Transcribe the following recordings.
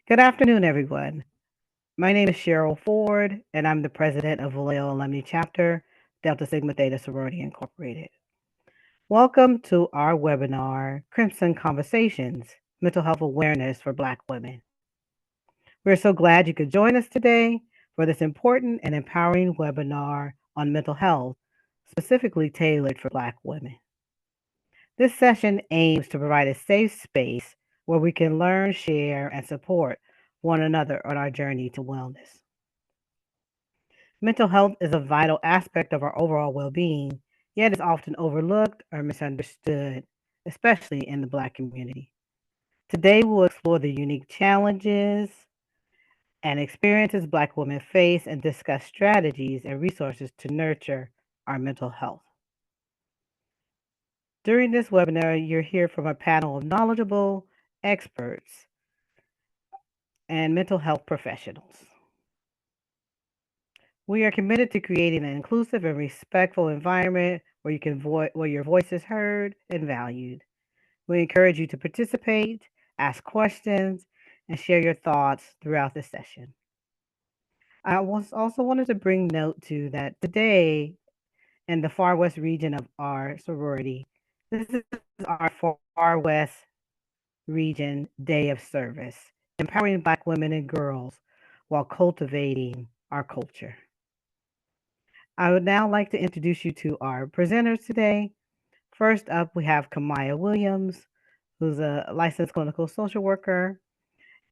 Good afternoon, everyone. My name is Cheryl Ford, and I'm the president of Vallejo Alumnae Chapter, Delta Sigma Theta Sorority Incorporated. Welcome to our webinar, Crimson Conversations, Mental Health Awareness for Black Women. We're so glad you could join us today for this important and empowering webinar on mental health, specifically tailored for Black women. This session aims to provide a safe space where we can learn, share, and support one another on our journey to wellness. Mental health is a vital aspect of our overall well being, yet is often overlooked or misunderstood, especially in the Black community. Today, we'll explore the unique challenges and experiences Black women face and discuss strategies and resources to nurture our mental health. During this webinar, you'll hear from a panel of knowledgeable experts and mental health professionals. We are committed to creating an inclusive and respectful environment where where your voice is heard and valued. We encourage you to participate, ask questions, and share your thoughts throughout the session. I was also wanted to bring note to that today in the far west region of our sorority, this is our far west region day of service, empowering Black women and girls while cultivating our culture. I would now like to introduce you to our presenters today. First up, we have Kimiah Williams, who's a licensed clinical social worker.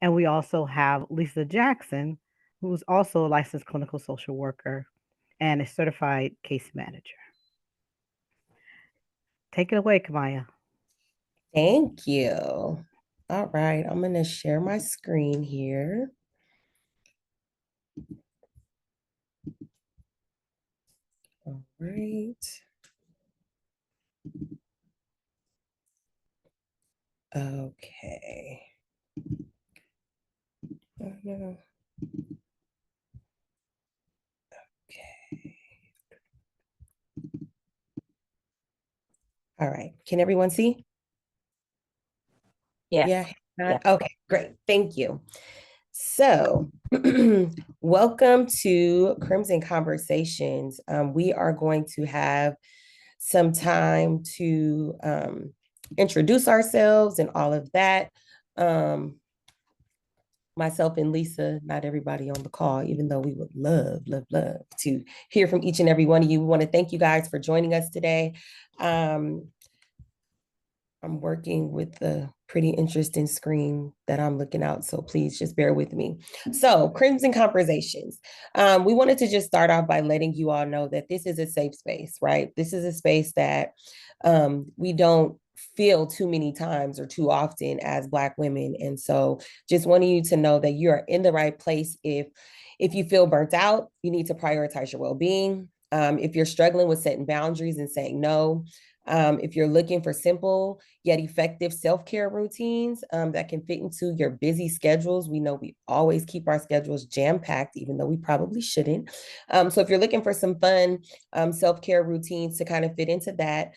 And we also have Lisa Jackson, who's also a licensed clinical social worker and a certified case manager. Take it away, Kimiah. Thank you. All right, I'm going to share my screen here. All right. Okay. Oh, no. Okay. All right. Can everyone see? Yes. Yeah. Okay, great. Thank you. So, welcome to Crimson Conversations. We are going to have some time to introduce ourselves and all of that. Myself and Lisa, not everybody on the call, even though we would love to hear from each and every one of you. We want to thank you guys for joining us today. I'm working with a pretty interesting screen that I'm looking out, so please just bear with me. So, Crimson Conversations. We wanted to just start off by letting you all know that this is a safe space, right? This is a space that we don't feel too many times or too often as Black women. And so just wanting you to know that you're in the right place. If you feel burnt out, you need to prioritize your well-being. If you're struggling with setting boundaries and saying no, if you're looking for simple yet effective self-care routines that can fit into your busy schedules, we know we always keep our schedules jam-packed, even though we probably shouldn't. So if you're looking for some fun self-care routines to kind of fit into that,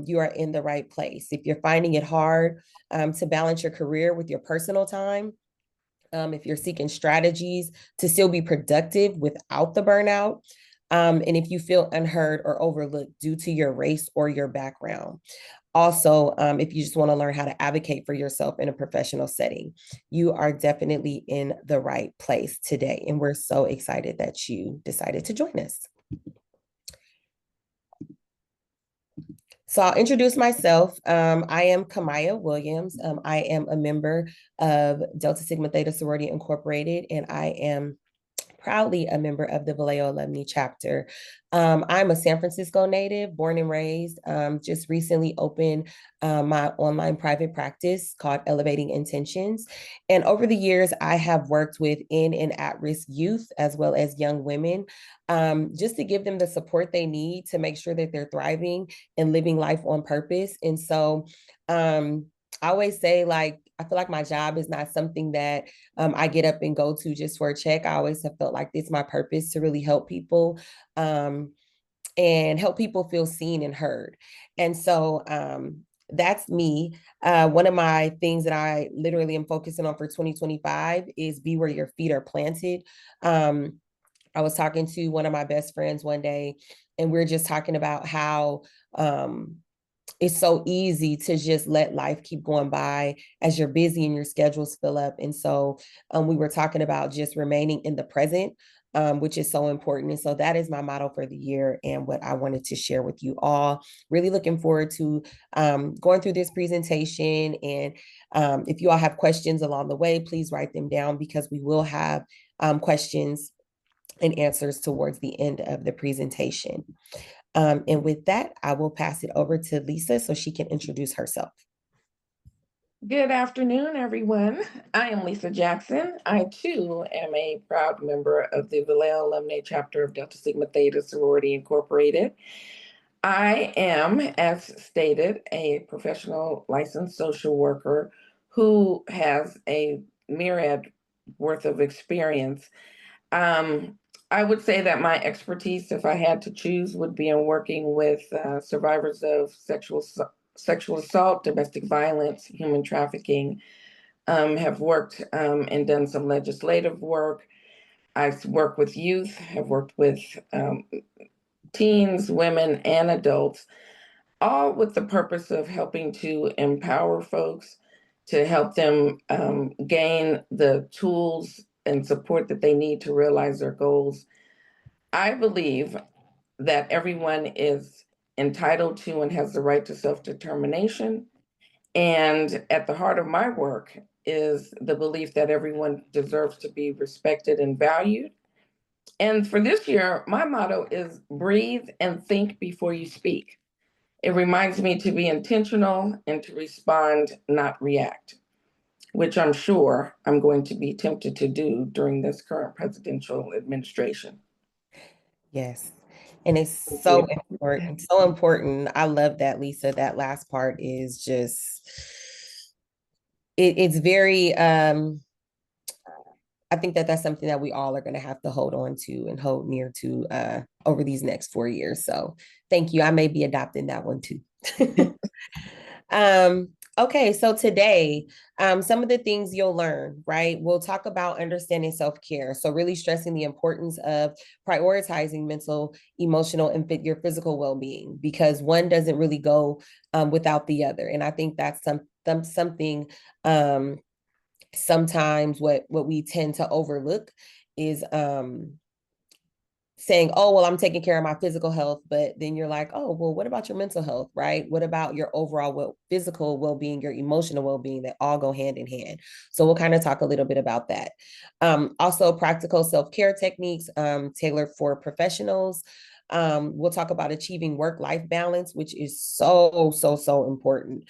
you are in the right place. If you're finding it hard to balance your career with your personal time, if you're seeking strategies to still be productive without the burnout, and if you feel unheard or overlooked due to your race or your background. Also, if you just want to learn how to advocate for yourself in a professional setting, you are definitely in the right place today. And we're so excited that you decided to join us. So I'll introduce myself. I am Kimiah Williams. I am a member of Delta Sigma Theta Sorority Incorporated, and I am proudly a member of the Vallejo Alumnae Chapter. I'm a San Francisco native, born and raised, just recently opened my online private practice called Elevating Intentions. And over the years, I have worked with in and at-risk youth as well as young women, just to give them the support they need to make sure that they're thriving and living life on purpose. And so I always say, like, I feel like my job is not something that I get up and go to just for a check. I always have felt like it's my purpose to really help people and help people feel seen and heard. And so that's me. One of my things that I literally am focusing on for 2025 is be where your feet are planted. I was talking to one of my best friends one day, and we are just talking about how it's so easy to just let life keep going by as you're busy and your schedules fill up. And so we were talking about just remaining in the present, which is so important. And so that is my motto for the year and what I wanted to share with you all. Really looking forward to going through this presentation. And if you all have questions along the way, please write them down, because we will have questions and answers towards the end of the presentation. And with that, I will pass it over to Lisa so she can introduce herself. Good afternoon, everyone. I am Lisa Jackson. I, too, am a proud member of the Vallejo Alumnae chapter of Delta Sigma Theta Sorority Incorporated. I am, as stated, a professional licensed social worker who has a myriad worth of experience. I would say that my expertise, if I had to choose, would be in working with survivors of sexual assault, domestic violence, human trafficking. Have worked and done some legislative work. I've worked with youth, have worked with teens, women, and adults, all with the purpose of helping to empower folks, to help them gain the tools and support that they need to realize their goals. I believe that everyone is entitled to and has the right to self-determination. And at the heart of my work is the belief that everyone deserves to be respected and valued. And for this year, my motto is breathe and think before you speak. It reminds me to be intentional and to respond, not react, which I'm sure I'm going to be tempted to do during this current presidential administration. Yes. And it's so important, so important. I love that, Lisa. That last part is just, it's very, I think that that's something that we all are going to have to hold on to and hold near to over these next 4 years. So thank you. I may be adopting that one too. Okay, so today, some of the things you'll learn, right? We'll talk about understanding self-care. So really stressing the importance of prioritizing mental, emotional, and your physical well-being, because one doesn't really go without the other. And I think that's something sometimes what we tend to overlook is saying, oh, well, I'm taking care of my physical health, but then you're like, oh, well, what about your mental health, right? What about your overall physical well-being, your emotional well-being, that all go hand in hand. So we'll kind of talk a little bit about that. Also, practical self-care techniques tailored for professionals. We'll talk about achieving work-life balance, which is so important.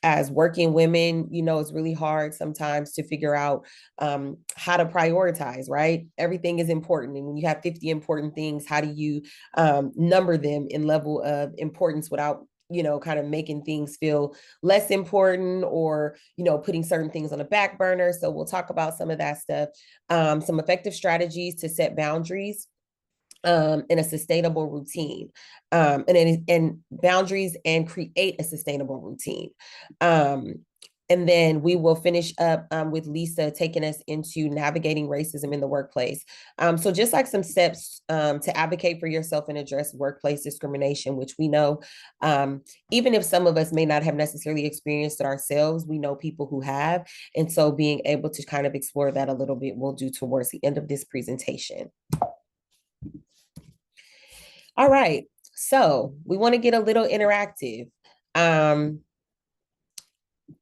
As working women, you know, it's really hard sometimes to figure out how to prioritize, right? Everything is important. And when you have 50 important things, how do you number them in level of importance without, you know, kind of making things feel less important, or, you know, putting certain things on the back burner. So we'll talk about some of that stuff. Some effective strategies to set boundaries in a sustainable routine, and boundaries, and create a sustainable routine. And then we will finish up with Lisa taking us into navigating racism in the workplace. So just like some steps to advocate for yourself and address workplace discrimination, which we know, even if some of us may not have necessarily experienced it ourselves, we know people who have. And so being able to kind of explore that a little bit, we'll do towards the end of this presentation. All right, so we want to get a little interactive.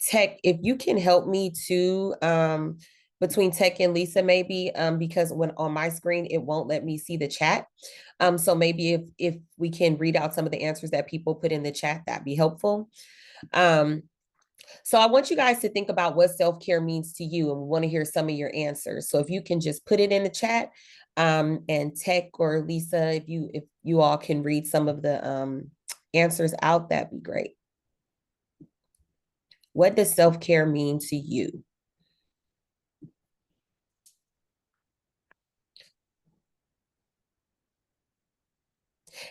Tech, if you can help me too, between Tech and Lisa, maybe, because when on my screen, it won't let me see the chat. So maybe if we can read out some of the answers that people put in the chat, that'd be helpful. So I want you guys to think about what self-care means to you, and we want to hear some of your answers. So if you can just put it in the chat, and Tech or Lisa, if you all can read some of the answers out, that'd be great. What does self-care mean to you?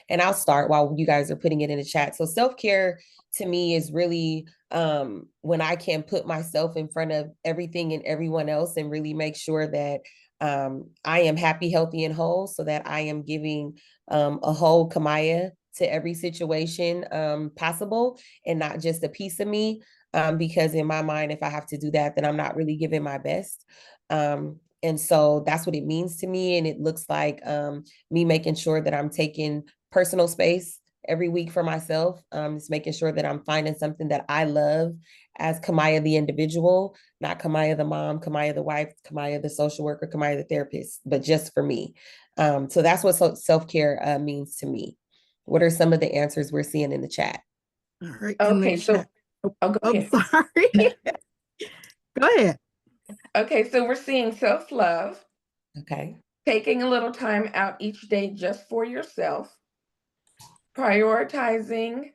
And I'll start while you guys are putting it in the chat. So self-care to me is really when I can put myself in front of everything and everyone else and really make sure that I am happy, healthy, and whole, so that I am giving a whole Kimiah to every situation possible, and not just a piece of me. Because in my mind, if I have to do that, then I'm not really giving my best. And so that's what it means to me. And it looks like me making sure that I'm taking personal space every week for myself. Just making sure that I'm finding something that I love as Kimiah the individual, not Kimiah the mom, Kimiah the wife, Kimiah the social worker, Kimiah the therapist, but just for me. So that's what self-care means to me. What are some of the answers we're seeing in the chat? All right. Okay, so go ahead. Sorry. Go ahead. Okay, so we're seeing self-love. Okay. Taking a little time out each day just for yourself. Prioritizing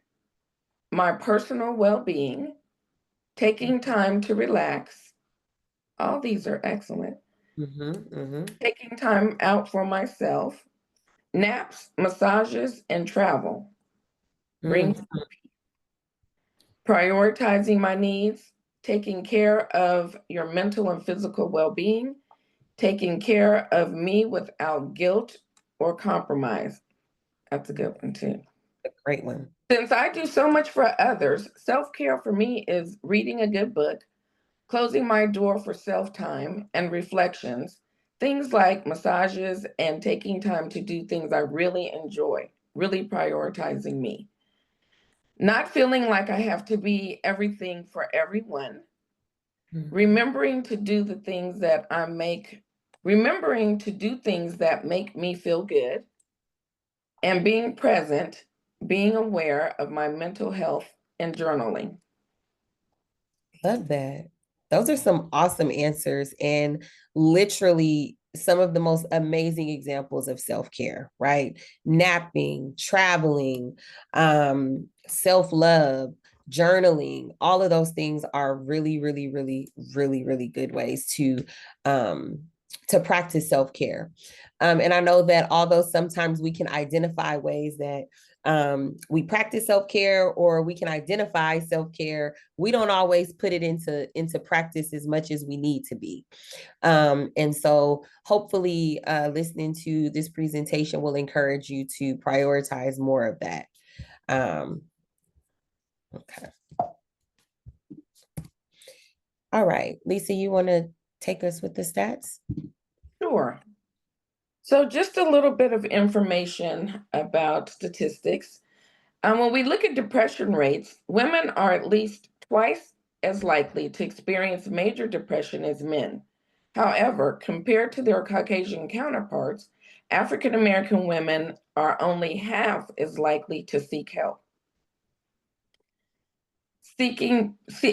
my personal well-being. Taking time to relax. All these are excellent. Taking time out for myself. Naps, massages, and travel. Brings prioritizing my needs, taking care of your mental and physical well-being, taking care of me without guilt or compromise. That's a good one too. A great one. Since I do so much for others, self-care for me is reading a good book, closing my door for self-time and reflections, things like massages and taking time to do things I really enjoy, really prioritizing me. Not feeling like I have to be everything for everyone. Remembering to do things that make me feel good, and being present, being aware of my mental health, and journaling. Love that. Those are some awesome answers, and literally some of the most amazing examples of self-care, right? Napping, traveling, self-love, journaling, all of those things are really, really, really, really, really good ways to practice self-care. And I know that although sometimes we can identify ways that we practice self-care, or we can identify self-care, we don't always put it into practice as much as we need to be. And so hopefully listening to this presentation will encourage you to prioritize more of that. Okay. All right, Lisa, you want to take us with the stats? Sure. So just a little bit of information about statistics. When we look at depression rates, women are at least twice as likely to experience major depression as men. However, compared to their Caucasian counterparts, African American women are only half as likely to seek help.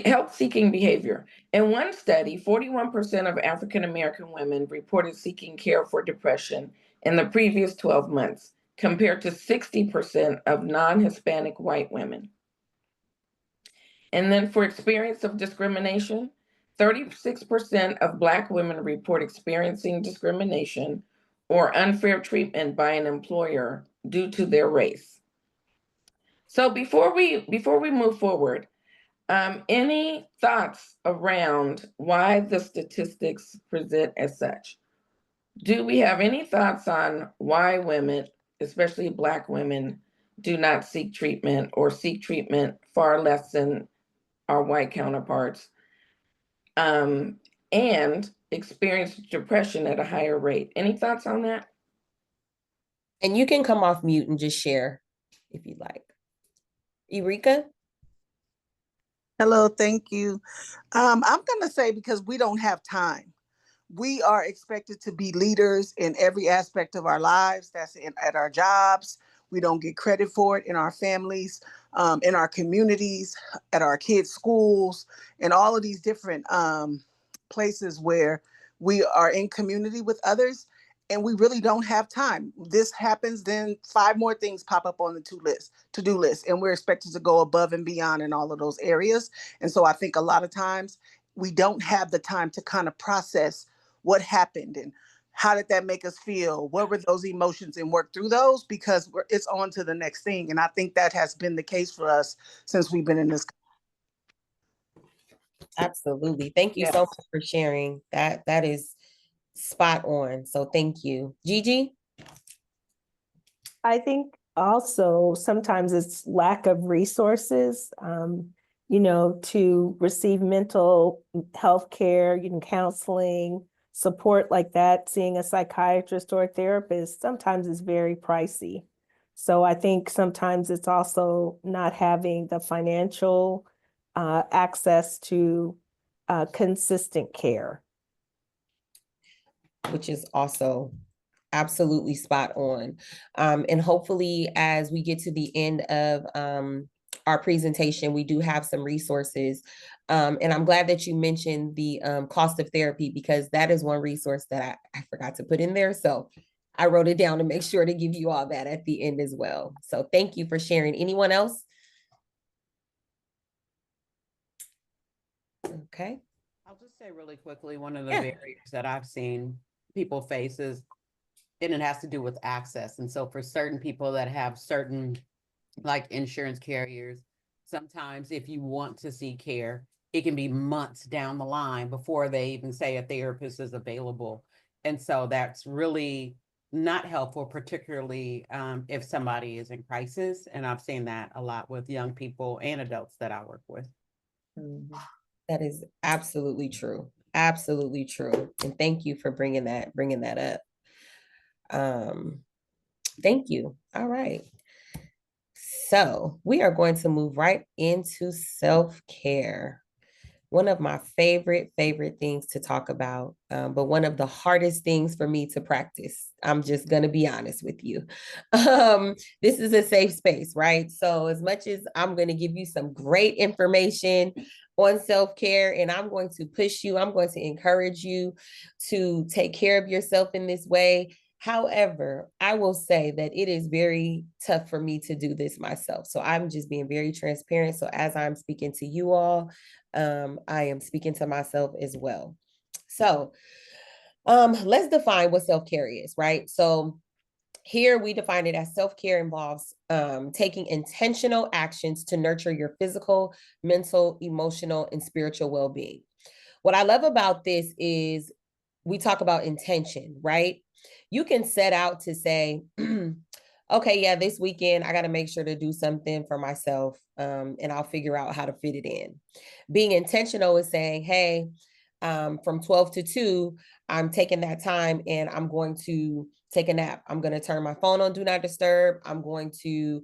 Help-seeking behavior. In one study, 41% of African American women reported seeking care for depression in the previous 12 months, compared to 60% of non-Hispanic white women. And then for experience of discrimination, 36% of Black women report experiencing discrimination or unfair treatment by an employer due to their race. So before we move forward, any thoughts around why the statistics present as such? Do we have any thoughts on why women, especially Black women, do not seek treatment, or seek treatment far less than our white counterparts, and experience depression at a higher rate? Any thoughts on that? And you can come off mute and just share if you'd like. Eureka? Hello, thank you. I'm going to say because we don't have time. We are expected to be leaders in every aspect of our lives. That's at our jobs. We don't get credit for it in our families, in our communities, at our kids' schools, and all of these different places where we are in community with others. And we really don't have time. This happens, then 5 more things pop up on the to-do list, and we're expected to go above and beyond in all of those areas. And so I think a lot of times we don't have the time to kind of process what happened and How did that make us feel? What were those emotions, and work through those, because it's on to the next thing. And I think that has been the case for us since we've been in this. Absolutely. Thank you so much for sharing. That is spot on. So thank you. Gigi? I think also sometimes it's lack of resources, to receive mental health care, counseling, support like that, seeing a psychiatrist or a therapist, sometimes is very pricey. So I think sometimes it's also not having the financial access to consistent care. Which is also absolutely spot on. And hopefully, as we get to the end of our presentation, we do have some resources. And I'm glad that you mentioned the cost of therapy, because that is one resource that I forgot to put in there. So I wrote it down to make sure to give you all that at the end as well. So thank you for sharing. Anyone else? Okay. I'll just say really quickly, one of the barriers that I've seen people face is, and it has to do with access. And so for certain people that have certain like insurance carriers, sometimes if you want to see care, it can be months down the line before they even say a therapist is available. And so that's really not helpful, particularly if somebody is in crisis. And I've seen that a lot with young people and adults that I work with. That is absolutely true. Absolutely true. And thank you for bringing that up. Thank you. All right. So we are going to move right into self-care. One of my favorite things to talk about, but one of the hardest things for me to practice. I'm just going to be honest with you. This is a safe space, right? So as much as I'm going to give you some great information on self-care, and I'm going to push you, I'm going to encourage you to take care of yourself in this way. However, I will say that it is very tough for me to do this myself. So I'm just being very transparent. So as I'm speaking to you all, I am speaking to myself as well. So let's define what self-care is, right? So here we define it as self-care involves taking intentional actions to nurture your physical, mental, emotional, and spiritual well-being. What I love about this is we talk about intention, right? You can set out to say, okay, yeah, this weekend, I got to make sure to do something for myself, and I'll figure out how to fit it in. Being intentional is saying, hey, from 12 to 2, I'm taking that time and I'm going to take a nap. I'm going to turn my phone on Do Not Disturb. I'm going to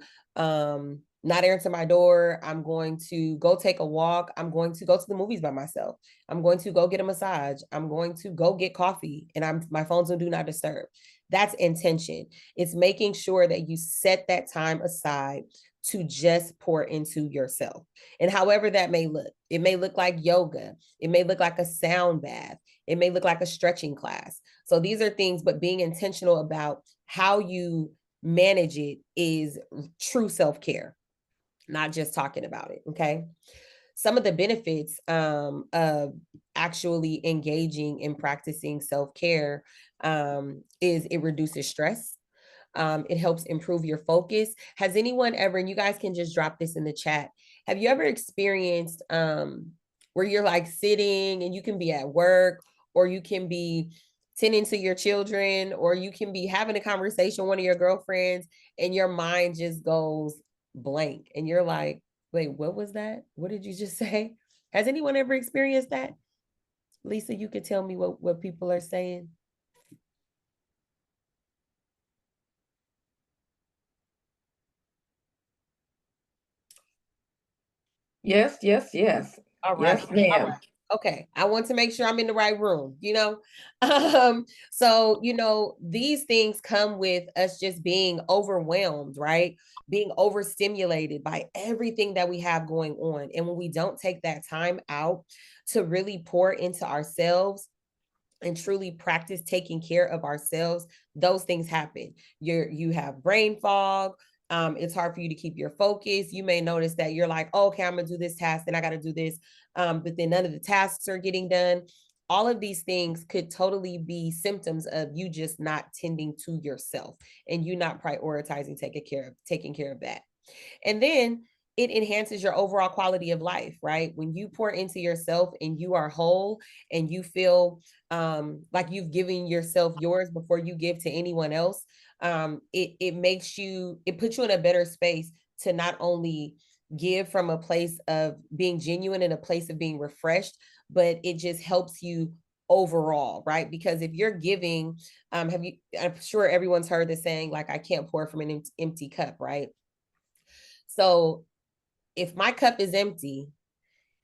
not answer my door. I'm going to go take a walk. I'm going to go to the movies by myself. I'm going to go get a massage. I'm going to go get coffee, and my phone's on Do Not Disturb. That's intention. It's making sure that you set that time aside to just pour into yourself. And however that may look, it may look like yoga. It may look like a sound bath. It may look like a stretching class. So these are things, but being intentional about how you manage it is true self-care, not just talking about it. Okay. Some of the benefits of actually engaging in practicing self-care is it reduces stress. It helps improve your focus. Has anyone ever, and you guys can just drop this in the chat, have you ever experienced where you're like sitting and you can be at work, or you can be tending to your children, or you can be having a conversation with one of your girlfriends and your mind just goes blank and you're like, wait, what was that? What did you just say? Has anyone ever experienced that? Lisa, you could tell me what people are saying. Yes, yes, yes. All right. Yes, ma'am. All right. Okay. I want to make sure I'm in the right room, So, these things come with us just being overwhelmed, right? Being overstimulated by everything that we have going on. And when we don't take that time out to really pour into ourselves and truly practice taking care of ourselves, those things happen. You have brain fog. It's hard for you to keep your focus. You may notice that you're like, oh, okay, I'm gonna do this task, then I gotta do this. But then none of the tasks are getting done. all of these things could totally be symptoms of you just not tending to yourself and you not prioritizing taking care of that. And then it enhances your overall quality of life, right? When you pour into yourself and you are whole and you feel like you've given yourself yours before you give to anyone else, it puts you in a better space to not only give from a place of being genuine and a place of being refreshed, but it just helps you overall, right? Because if you're giving, I'm sure everyone's heard the saying, like, I can't pour from an empty cup, right? So if my cup is empty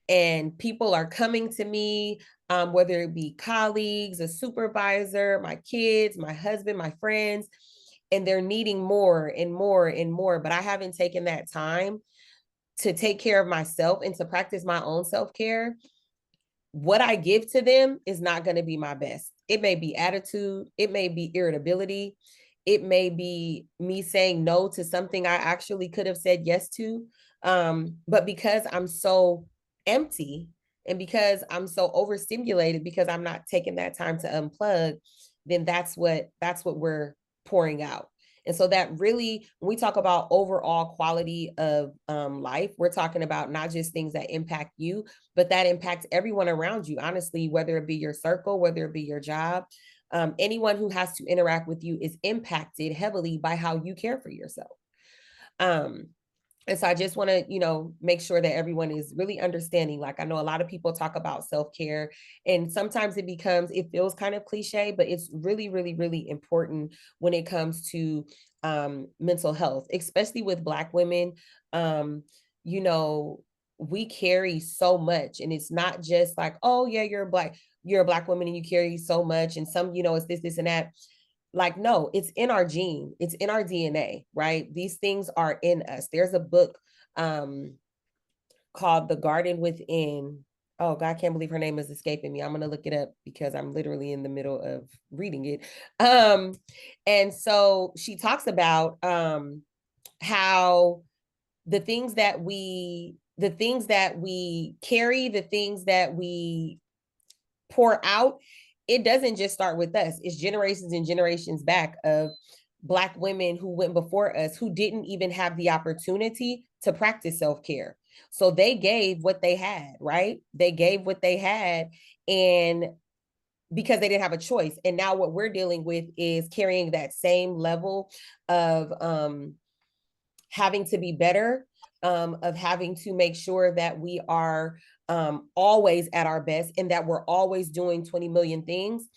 and people are coming to me, whether it be colleagues, a supervisor, my kids, my husband, my friends, and they're needing more and more and more, but I haven't taken that time to take care of myself and to practice my own self-care, what I give to them is not going to be my best. It may be attitude, it may be irritability, it may be me saying no to something I actually could have said yes to. But because I'm so empty and because I'm so overstimulated, because I'm not taking that time to unplug, then that's what we're pouring out. And so that really, when we talk about overall quality of life, we're talking about not just things that impact you, but that impacts everyone around you, honestly, whether it be your circle, whether it be your job. Anyone who has to interact with you is impacted heavily by how you care for yourself. And so I just want to, make sure that everyone is really understanding. Like, I know a lot of people talk about self-care, and sometimes it feels kind of cliche, but it's really, really, really important when it comes to mental health, especially with Black women. We carry so much, and it's not just like, oh yeah, you're a Black woman and you carry so much, and some, it's this and that. Like, no, it's in our gene, it's in our DNA, right? These things are in us. There's a book called The Garden Within. Oh God, I can't believe her name is escaping me. I'm gonna look it up because I'm literally in the middle of reading it. And so she talks about how the things that we carry, the things that we pour out, it doesn't just start with us. It's generations and generations back of Black women who went before us who didn't even have the opportunity to practice self-care. So they gave what they had, right? They gave what they had, and because they didn't have a choice. And now what we're dealing with is carrying that same level of having to be better, of having to make sure that we are always at our best and that we're always doing 20 million things.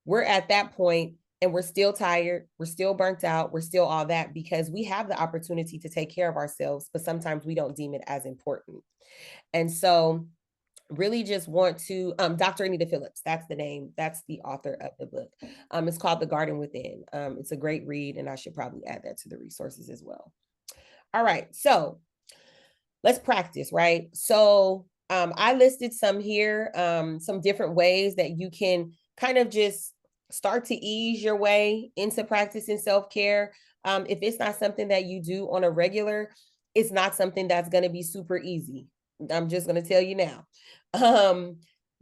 We're at that point and we're still tired, we're still burnt out, we're still all that because we have the opportunity to take care of ourselves, but sometimes we don't deem it as important. And so really just want to, Dr. Anita Phillips, that's the name, that's the author of the book. It's called The Garden Within. It's a great read, and I should probably add that to the resources as well. All right, so let's practice, right? So I listed some here, some different ways that you can kind of just start to ease your way into practicing self-care. If it's not something that you do on a regular, it's not something that's going to be super easy. I'm just going to tell you now.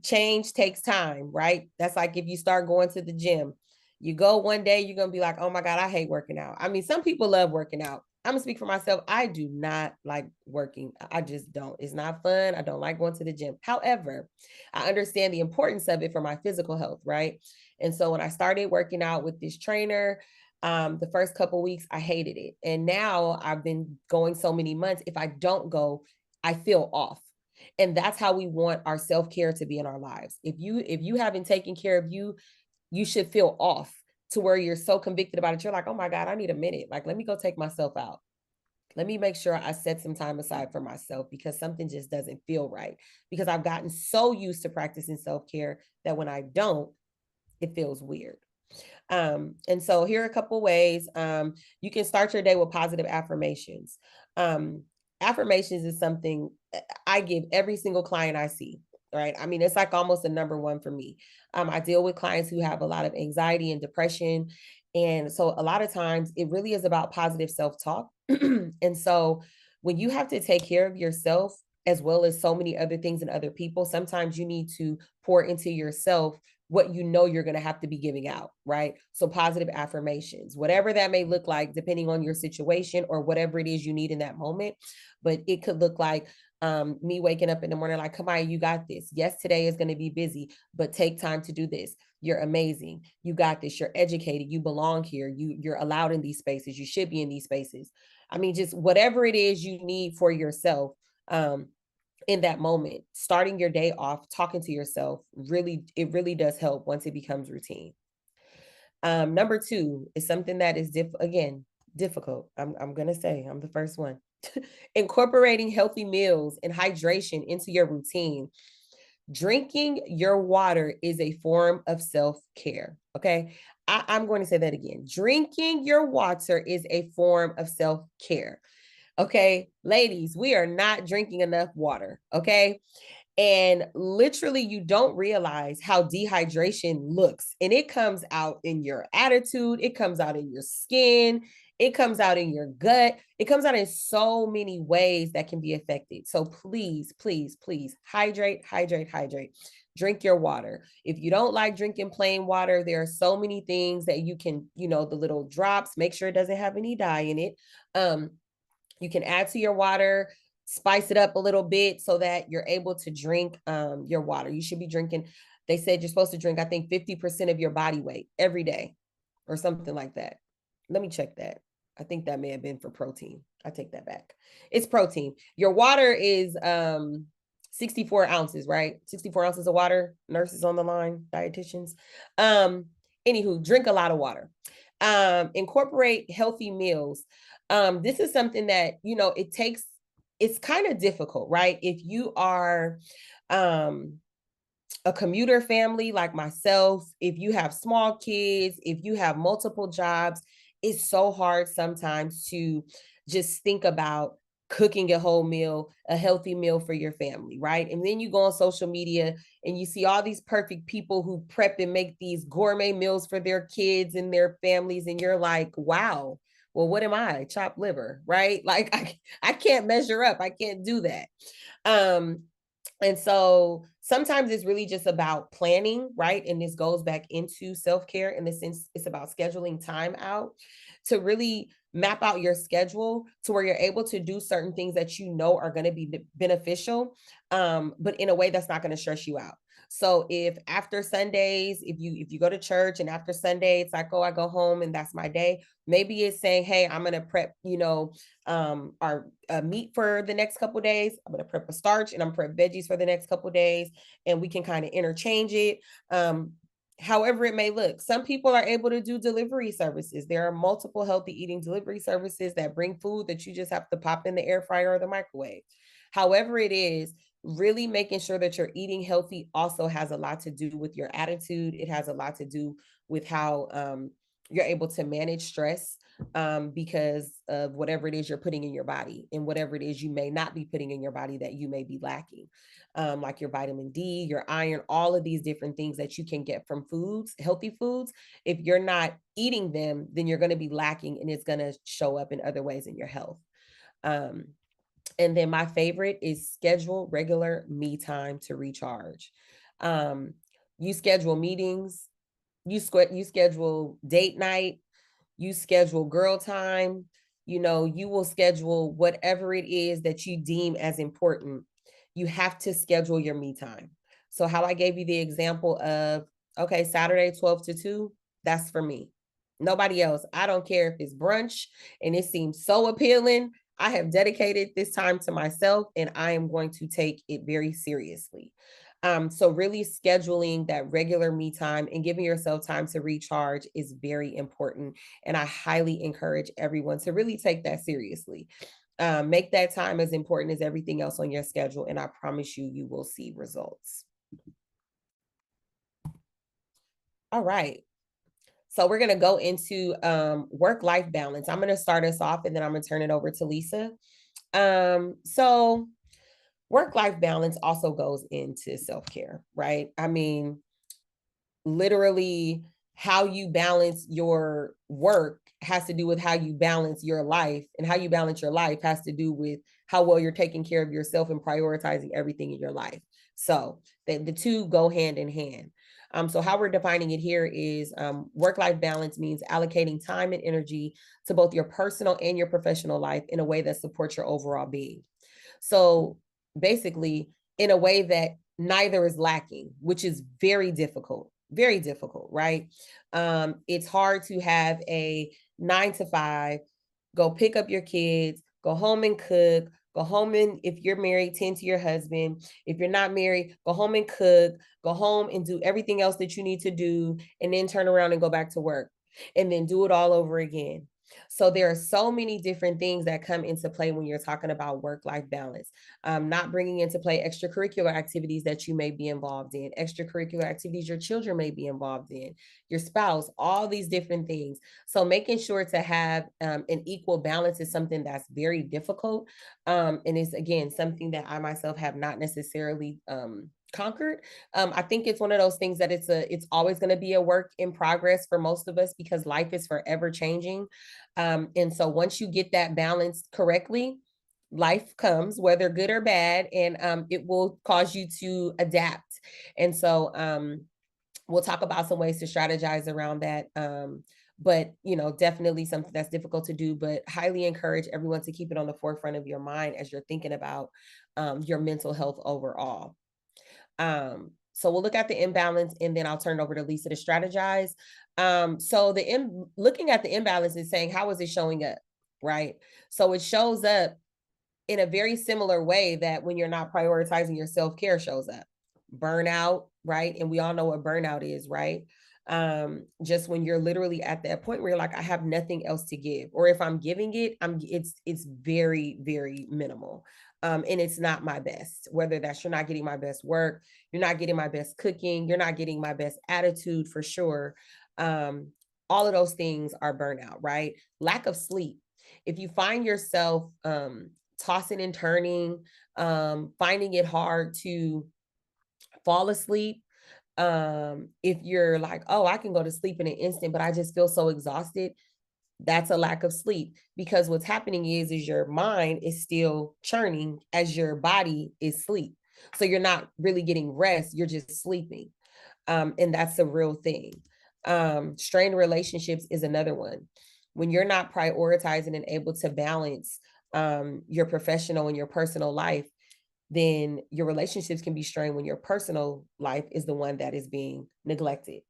Change takes time, right? That's like if you start going to the gym. You go one day, you're going to be like, oh my God, I hate working out. I mean, some people love working out. I'm gonna speak for myself. I do not like working. I just don't. It's not fun. I don't like going to the gym. However, I understand the importance of it for my physical health, right? And so when I started working out with this trainer, the first couple of weeks, I hated it. And now I've been going so many months. If I don't go, I feel off. And that's how we want our self-care to be in our lives. If you haven't taken care of you, you should feel off to where you're so convicted about it. You're like, oh my God, I need a minute. Like, let me go take myself out. Let me make sure I set some time aside for myself because something just doesn't feel right. Because I've gotten so used to practicing self-care that when I don't, it feels weird. And so here are a couple ways. You can start your day with positive affirmations. Affirmations is something I give every single client I see, right? I mean, it's like almost a number one for me. I deal with clients who have a lot of anxiety and depression. And so a lot of times it really is about positive self-talk. And so when you have to take care of yourself, as well as so many other things and other people, sometimes you need to pour into yourself what you know you're going to have to be giving out, right? So positive affirmations, whatever that may look like, depending on your situation or whatever it is you need in that moment. But it could look like me waking up in the morning like, Kimiah, you got this. Yes, today is going to be busy, but take time to do this. You're amazing. You got this. You're educated. You belong here. You're allowed in these spaces. You should be in these spaces. I mean, just whatever it is you need for yourself. In that moment, starting your day off, talking to yourself, it really does help once it becomes routine. Number 2 is something that is difficult. I'm gonna say I'm the first one. Incorporating healthy meals and hydration into your routine. Drinking your water is a form of self-care. Okay. I'm going to say that again. Drinking your water is a form of self-care. Okay, ladies, we are not drinking enough water. Okay. And literally, you don't realize how dehydration looks. And it comes out in your attitude, it comes out in your skin, it comes out in your gut, it comes out in so many ways that can be affected. So please, please, please hydrate, hydrate, hydrate. Drink your water. If you don't like drinking plain water, there are so many things that you can, the little drops, make sure it doesn't have any dye in it. You can add to your water, spice it up a little bit so that you're able to drink your water. You should be drinking, they said you're supposed to drink, I think 50% of your body weight every day or something like that. Let me check that. I think that may have been for protein. I take that back. It's protein. Your water is 64 ounces, right? 64 ounces of water. Nurses on the line, dietitians. Anywho, drink a lot of water. Incorporate healthy meals. This is something that, it's kind of difficult, right? If you are a commuter family like myself, if you have small kids, if you have multiple jobs, it's so hard sometimes to just think about cooking a whole meal, a healthy meal for your family, right? And then you go on social media and you see all these perfect people who prep and make these gourmet meals for their kids and their families. And you're like, wow, well, what am I? Chopped liver, right? Like I can't measure up. I can't do that. And so sometimes it's really just about planning, right? And this goes back into self-care in the sense it's about scheduling time out to really map out your schedule to where you're able to do certain things that you know are going to be beneficial, but in a way that's not going to stress you out. So if after Sundays, if you go to church and after Sunday, it's like, oh, I go home and that's my day. Maybe it's saying, hey, I'm going to prep, our meat for the next couple of days. I'm going to prep a starch and I'm prep veggies for the next couple of days. And we can kind of interchange it. However it may look. Some people are able to do delivery services. There are multiple healthy eating delivery services that bring food that you just have to pop in the air fryer or the microwave. However it is, really making sure that you're eating healthy also has a lot to do with your attitude. It has a lot to do with how you're able to manage stress because of whatever it is you're putting in your body and whatever it is you may not be putting in your body that you may be lacking, like your vitamin D, your iron, all of these different things that you can get from foods, healthy foods. If you're not eating them, then you're going to be lacking and it's going to show up in other ways in your health. And then my favorite is schedule regular me time to recharge. You schedule meetings, you schedule date night, you schedule girl time, you will schedule whatever it is that you deem as important. You have to schedule your me time. So how I gave you the example of, okay, Saturday, 12 to 2, that's for me. Nobody else. I don't care if it's brunch and it seems so appealing. I have dedicated this time to myself and I am going to take it very seriously. So really scheduling that regular me time and giving yourself time to recharge is very important. And I highly encourage everyone to really take that seriously. Make that time as important as everything else on your schedule. And I promise you, you will see results. All right. So we're going to go into work-life balance. I'm going to start us off and then I'm going to turn it over to Lisa. So work-life balance also goes into self-care, right? I mean, literally how you balance your work has to do with how you balance your life, and how you balance your life has to do with how well you're taking care of yourself and prioritizing everything in your life. So the two go hand in hand. So how we're defining it here is work-life balance means allocating time and energy to both your personal and your professional life in a way that supports your overall being. So basically, in a way that neither is lacking, which is very difficult, right? It's hard to have a 9 to 5, go pick up your kids, go home and cook, go home and if you're married, tend to your husband. If you're not married, go home and cook, go home and do everything else that you need to do, and then turn around and go back to work and then do it all over again. So there are so many different things that come into play when you're talking about work-life balance. Not bringing into play extracurricular activities that you may be involved in, extracurricular activities your children may be involved in, your spouse, all these different things. So making sure to have an equal balance is something that's very difficult. And it's, again, something that I myself have not necessarily conquered. I think it's one of those things that it's always going to be a work in progress for most of us because life is forever changing. And so once you get that balance correctly, life comes, whether good or bad, and it will cause you to adapt. And so we'll talk about some ways to strategize around that. But, definitely something that's difficult to do, but highly encourage everyone to keep it on the forefront of your mind as you're thinking about your mental health overall. So we'll look at the imbalance, and then I'll turn it over to Lisa to strategize. So looking at the imbalance is saying, how is it showing up, right? So it shows up in a very similar way that when you're not prioritizing your self-care shows up. Burnout, right? And we all know what burnout is, right? Just when you're literally at that point where you're like, I have nothing else to give, or if I'm giving it, it's very, very minimal. And it's not my best, whether that's you're not getting my best work, you're not getting my best cooking, you're not getting my best attitude for sure. All of those things are burnout, right? Lack of sleep. If you find yourself tossing and turning, finding it hard to fall asleep, if you're like, oh, I can go to sleep in an instant, but I just feel so exhausted, that's a lack of sleep, because what's happening is your mind is still churning as your body is asleep. So you're not really getting rest, you're just sleeping. And that's a real thing. Strained relationships is another one. When you're not prioritizing and able to balance your professional and your personal life, then your relationships can be strained when your personal life is the one that is being neglected.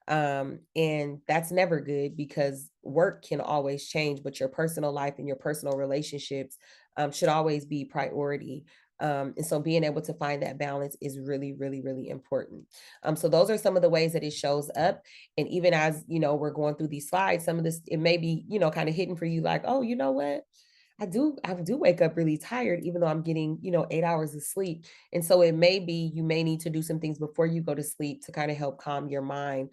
And that's never good, because work can always change, but your personal life and your personal relationships should always be priority. And so being able to find that balance is really, really, really important. So those are some of the ways that it shows up. And even as, we're going through these slides, some of this, it may be, kind of hidden for you, like, oh, you know what? I do wake up really tired, even though I'm getting, 8 hours of sleep. And so it may be, you may need to do some things before you go to sleep to kind of help calm your mind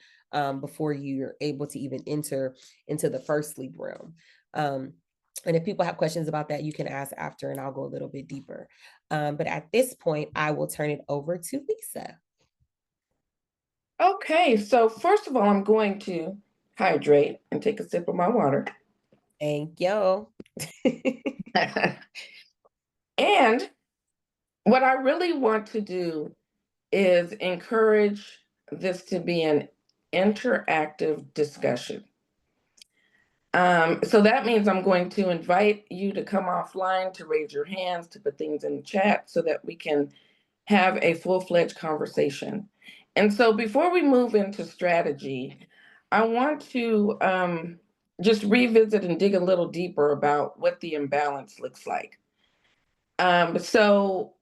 before you're able to even enter into the first sleep realm. And if people have questions about that, you can ask after, and I'll go a little bit deeper. But at this point, I will turn it over to Lisa. Okay, so first of all, I'm going to hydrate and take a sip of my water. Thank you. And what I really want to do is encourage this to be an interactive discussion. So that means I'm going to invite you to come offline, to raise your hands, to put things in the chat so that we can have a full-fledged conversation. And so before we move into strategy, I want to just revisit and dig a little deeper about what the imbalance looks like. So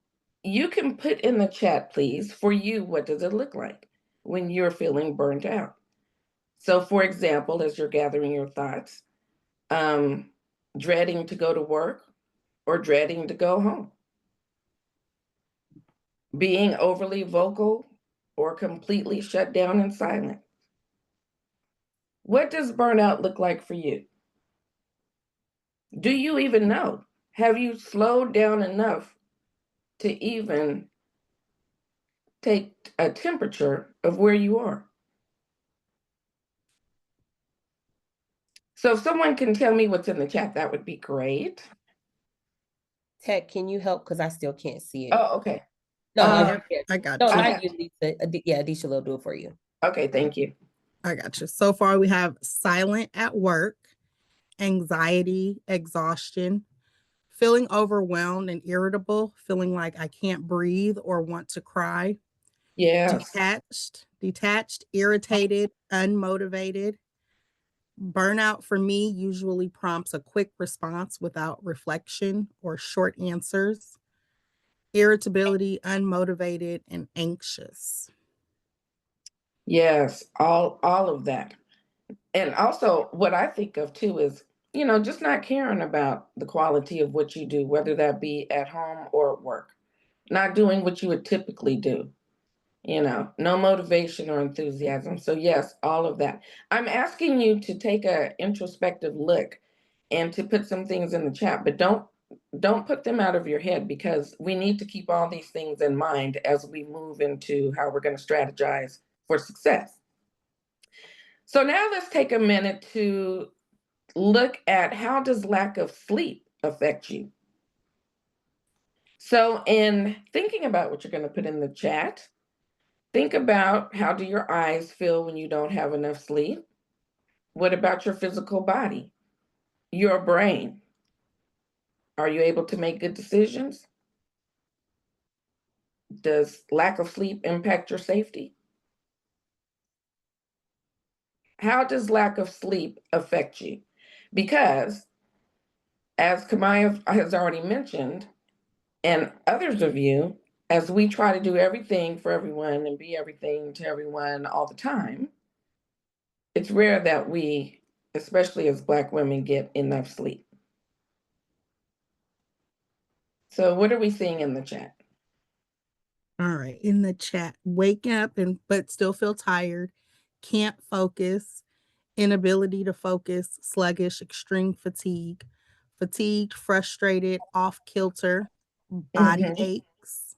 you can put in the chat, please, for you, what does it look like when you're feeling burnt out? So for example, as you're gathering your thoughts, dreading to go to work or dreading to go home, being overly vocal or completely shut down and silent. What does burnout look like for you? Do you even know? Have you slowed down enough to even take a temperature of where you are? So if someone can tell me what's in the chat, that would be great. Tech, can you help? Because I still can't see it. Oh, okay. No, I got no, you. not you, Lisa. Yeah, Adisha will do it for you. Okay, thank you. I got you. So far, we have silent at work, anxiety, exhaustion, feeling overwhelmed and irritable, feeling like I can't breathe or want to cry, Yes. detached, irritated, unmotivated. Burnout for me usually prompts a quick response without reflection or short answers. Irritability, unmotivated, and anxious. Yes, all of that. And also what I think of too is, just not caring about the quality of what you do, whether that be at home or at work. Not doing what you would typically do. No motivation or enthusiasm. So yes, all of that. I'm asking you to take a introspective look and to put some things in the chat, but don't put them out of your head, because we need to keep all these things in mind as we move into how we're going to strategize for success. So now let's take a minute to look at, how does lack of sleep affect you? So in thinking about what you're going to put in the chat, think about, how do your eyes feel when you don't have enough sleep? What about your physical body? Your brain? Are you able to make good decisions? Does lack of sleep impact your safety? How does lack of sleep affect you? Because, as Kimiah has already mentioned, and others of you, as we try to do everything for everyone and be everything to everyone all the time, it's rare that we, especially as Black women, get enough sleep. So what are we seeing in the chat? All right. In the chat, wake up but still feel tired, can't focus, inability to focus, sluggish, extreme fatigue, fatigued, frustrated, off kilter, body Mhm. aches.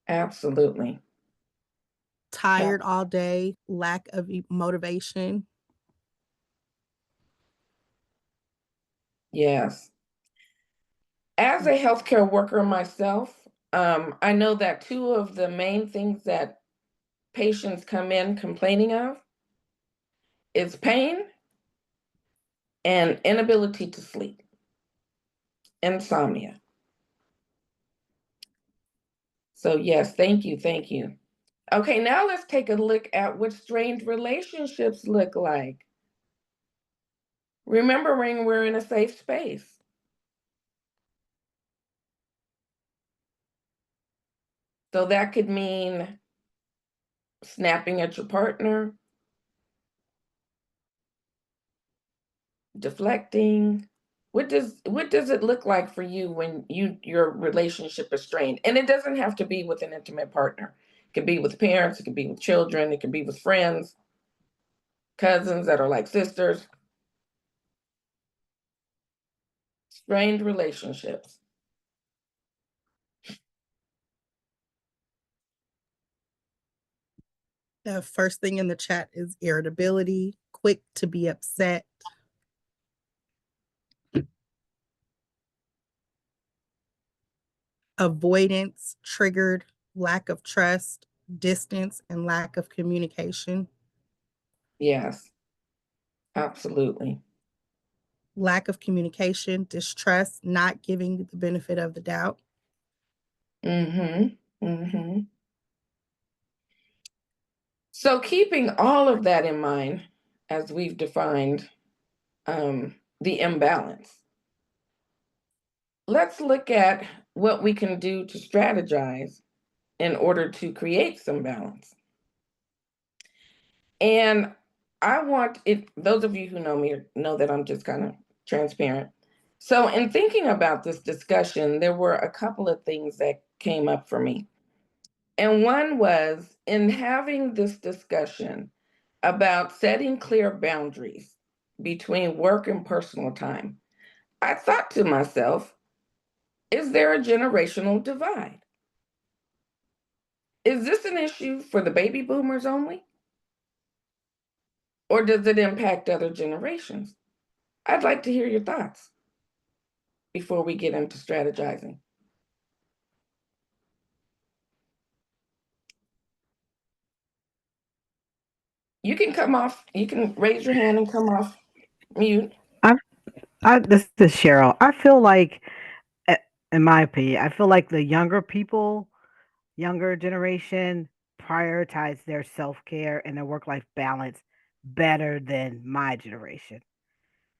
Absolutely. Tired all day, lack of motivation. Yes. As a healthcare worker myself, I know that two of the main things that patients come in complaining of is pain and inability to sleep, insomnia. So yes, thank you, thank you. Okay, now let's take a look at what strained relationships look like. Remembering we're in a safe space. So that could mean snapping at your partner, deflecting. What does it look like for you when your relationship is strained? And it doesn't have to be with an intimate partner. It could be with parents, it could be with children, it could be with friends, cousins that are like sisters. Strained relationships. The first thing in the chat is irritability, quick to be upset. Avoidance, triggered, lack of trust, distance, and lack of communication. Yes, absolutely. Lack of communication, distrust, not giving the benefit of the doubt. So keeping all of that in mind, as we've defined the imbalance, let's look at what we can do to strategize in order to create some balance. And I want it, those of you who know me know that I'm just kind of transparent. So in thinking about this discussion, there were a couple of things that came up for me. And one was, in having this discussion about setting clear boundaries between work and personal time, I thought to myself, is there a generational divide? Is this an issue for the baby boomers only? Or does it impact other generations? I'd like to hear your thoughts. before we get into strategizing. You can raise your hand and come off mute. This is Cheryl. I feel like, eh, in my opinion, I feel like the younger generation prioritize their self care and their work life balance better than my generation.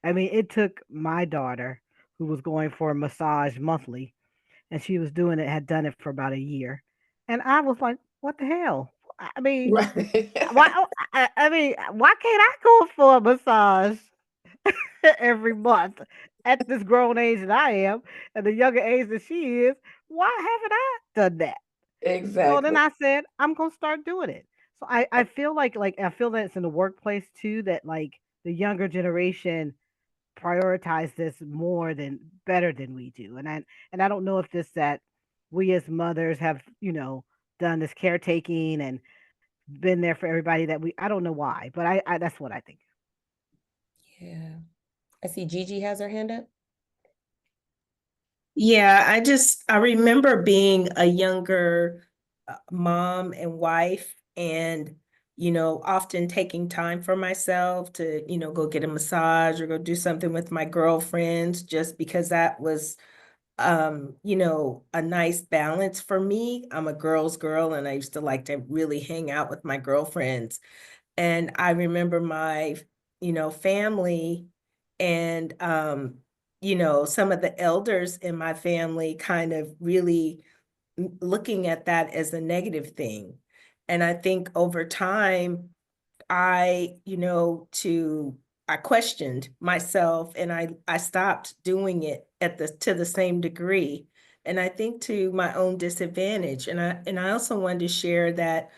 I mean, it took my daughter, who was going for a massage monthly, and she was doing it, had done it for about a year. And I was like, what the hell? I mean, Right. why? I mean, why can't I go for a massage every month at this grown age that I am and the younger age that she is? Why haven't I done that? So then Exactly. I said, I'm gonna start doing it. So I feel like I feel that it's in the workplace too, that like the younger generation prioritize this more than better than we do. And I don't know if this that we as mothers have, done this caretaking and been there for everybody that we I don't know why, but I that's what I think. Yeah. I see Gigi has her hand up. Yeah, I remember being a younger mom and wife, and often taking time for myself to, go get a massage or go do something with my girlfriends, just because that was a nice balance for me. I'm a girl's girl, and I used to like to really hang out with my girlfriends. And I remember my, family, and some of the elders in my family kind of really looking at that as a negative thing. And I think over time, I, I questioned myself, and I stopped doing it to the same degree. And I think to my own disadvantage. And I also wanted to share that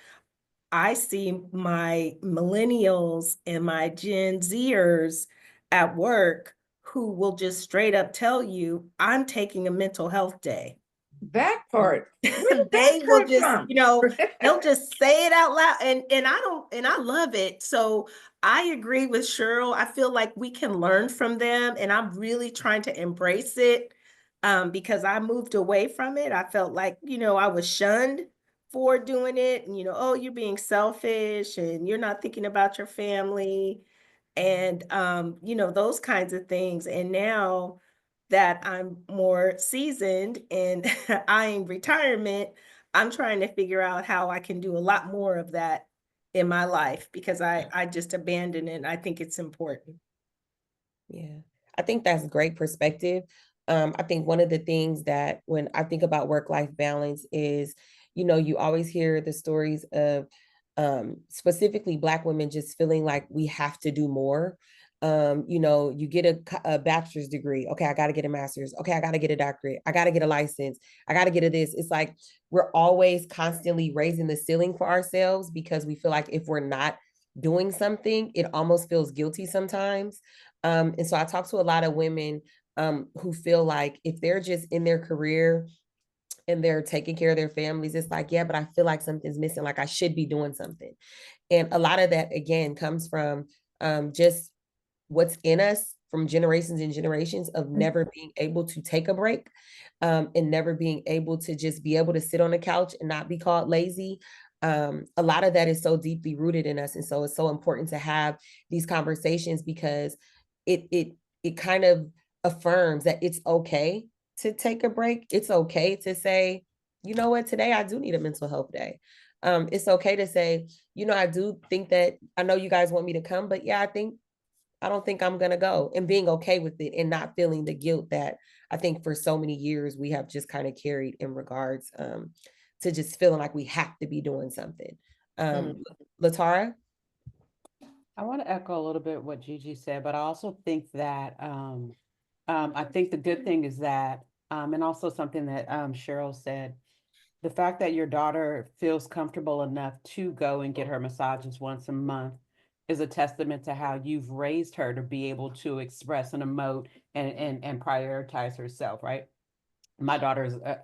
I see my millennials and my Gen Zers at work who will just straight up tell you, I'm taking a mental health day. That part. Where did They that will come just, from? they'll just say it out loud. And I love it. So I agree with Cheryl. I feel like we can learn from them, and I'm really trying to embrace it. Because I moved away from it. I felt like, I was shunned for doing it, and, oh, you're being selfish and you're not thinking about your family, and those kinds of things. And now that I'm more seasoned and eyeing retirement, I'm trying to figure out how I can do a lot more of that in my life, because I just abandoned it. I think it's important. Yeah, I think that's great perspective. I think one of the things that when I think about work-life balance is, you always hear the stories of specifically Black women just feeling like we have to do more. You get a bachelor's degree. Okay, I got to get a master's. Okay, I got to get a doctorate. I got to get a license. I got to get a this. It's like we're always constantly raising the ceiling for ourselves, because we feel like if we're not doing something, it almost feels guilty sometimes. And so I talk to a lot of women who feel like if they're just in their career and they're taking care of their families, it's like, yeah, but I feel like something's missing, like I should be doing something. And a lot of that, again, comes from just what's in us from generations and generations of never being able to take a break, and never being able to just be able to sit on the couch and not be called lazy. A lot of that is so deeply rooted in us. And so it's so important to have these conversations, because it kind of affirms that it's okay to take a break. It's okay to say, you know what, today I do need a mental health day. It's okay to say, I do think that I know you guys want me to come, but yeah, I don't think I'm going to go, and being okay with it and not feeling the guilt that I think for so many years we have just kind of carried in regards to just feeling like we have to be doing something. Latara? I want to echo a little bit what Gigi said, but I also think that I think the good thing is that, and also something that Cheryl said, the fact that your daughter feels comfortable enough to go and get her massages once a month is a testament to how you've raised her to be able to express and emote and prioritize herself, right? My daughter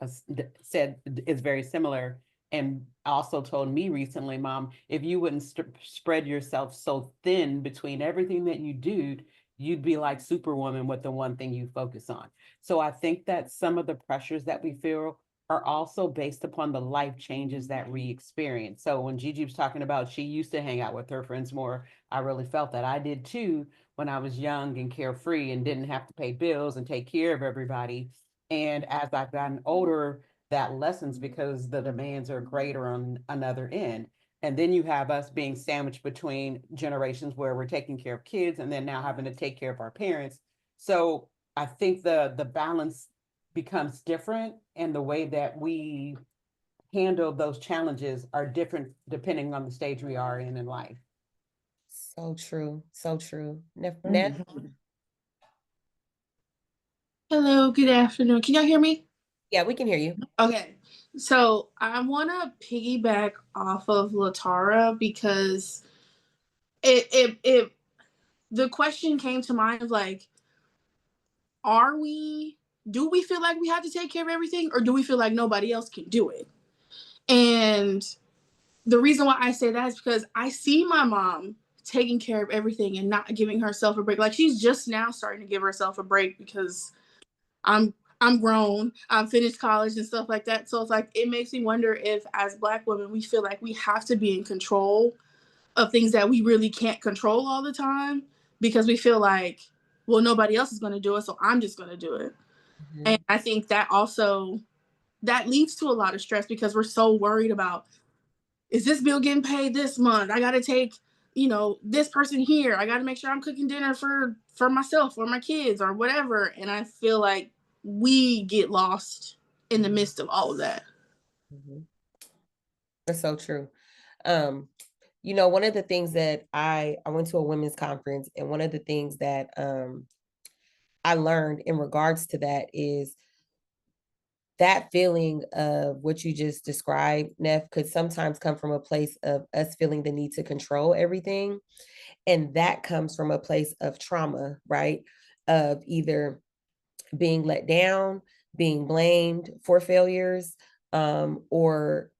said is very similar, and also told me recently, Mom, if you wouldn't spread yourself so thin between everything that you do, you'd be like Superwoman with the one thing you focus on. So I think that some of the pressures that we feel are also based upon the life changes that we experience. So when Gigi was talking about she used to hang out with her friends more, I really felt that I did too when I was young and carefree and didn't have to pay bills and take care of everybody. And as I've gotten older, that lessens because the demands are greater on another end. And then you have us being sandwiched between generations where we're taking care of kids and then now having to take care of our parents. So I think the balance becomes different, and the way that we handle those challenges are different depending on the stage we are in life. So true. So true. Neff? Hello, good afternoon. Can y'all hear me? Yeah, we can hear you. Okay. So I want to piggyback off of Latara because the question came to mind of like, do we feel like we have to take care of everything, or do we feel like nobody else can do it? And the reason why I say that is because I see my mom taking care of everything and not giving herself a break. Like, she's just now starting to give herself a break because I'm grown, I'm finished college and stuff like that. So it's like, it makes me wonder if as Black women, we feel like we have to be in control of things that we really can't control all the time, because we feel like, well, nobody else is going to do it, so I'm just going to do it. Mm-hmm. And I think that also, that leads to a lot of stress because we're so worried about, is this bill getting paid this month? I got to take, this person here. I got to make sure I'm cooking dinner for myself or my kids or whatever. And I feel like we get lost in the midst of all of that. Mm-hmm. That's so true. One of the things that I went to a women's conference, and one of the things that I learned in regards to that is that feeling of what you just described, Neff, could sometimes come from a place of us feeling the need to control everything. And that comes from a place of trauma, right? Of either being let down, being blamed for failures, or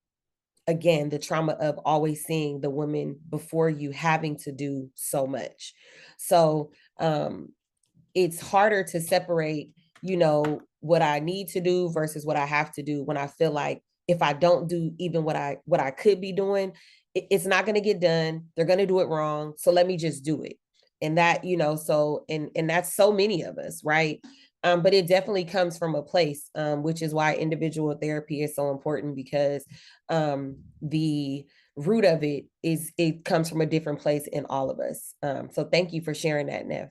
again, the trauma of always seeing the woman before you having to do so much. So it's harder to separate, what I need to do versus what I have to do, when I feel like if I don't do even what I could be doing, it's not going to get done. They're going to do it wrong. So let me just do it. And that, so, and that's so many of us, right? But it definitely comes from a place, which is why individual therapy is so important, because the root of it comes from a different place in all of us. So thank you for sharing that, Neff.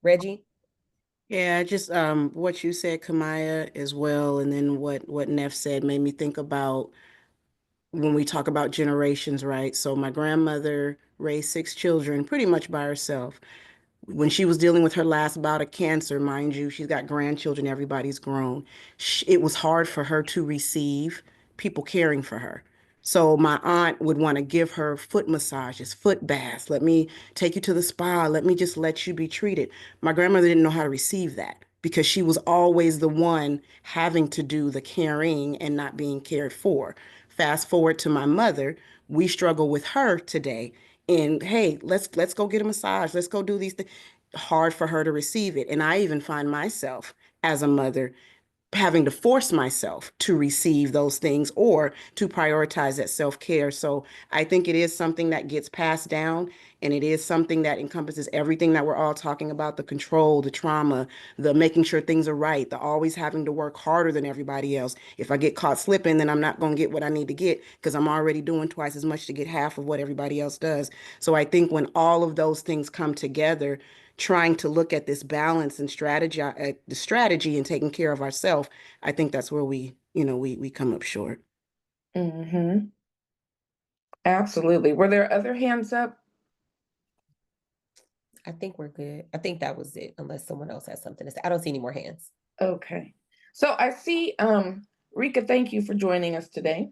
Reggie? Yeah, just what you said, Kimiah, as well, and then what Neff said made me think about when we talk about generations, right? So my grandmother raised 6 children pretty much by herself. When she was dealing with her last bout of cancer, mind you, she's got grandchildren, everybody's grown. It was hard for her to receive people caring for her. So my aunt would want to give her foot massages, foot baths. Let me take you to the spa. Let me just let you be treated. My grandmother didn't know how to receive that because she was always the one having to do the caring and not being cared for. Fast forward to my mother, we struggle with her today. And hey, let's go get a massage. Let's go do these things. Hard for her to receive it. And I even find myself as a mother having to force myself to receive those things or to prioritize that self-care. So I think it is something that gets passed down, and it is something that encompasses everything that we're all talking about: the control, the trauma, the making sure things are right, the always having to work harder than everybody else. If I get caught slipping, then I'm not going to get what I need to get because I'm already doing twice as much to get half of what everybody else does. So I think when all of those things come together, trying to look at this balance and the strategy and taking care of ourselves, I think that's where we come up short. Mm-hmm. Absolutely. Were there other hands up? I think we're good. I think that was it, unless someone else has something to say. I don't see any more hands. Okay. So I see, Rika, thank you for joining us today.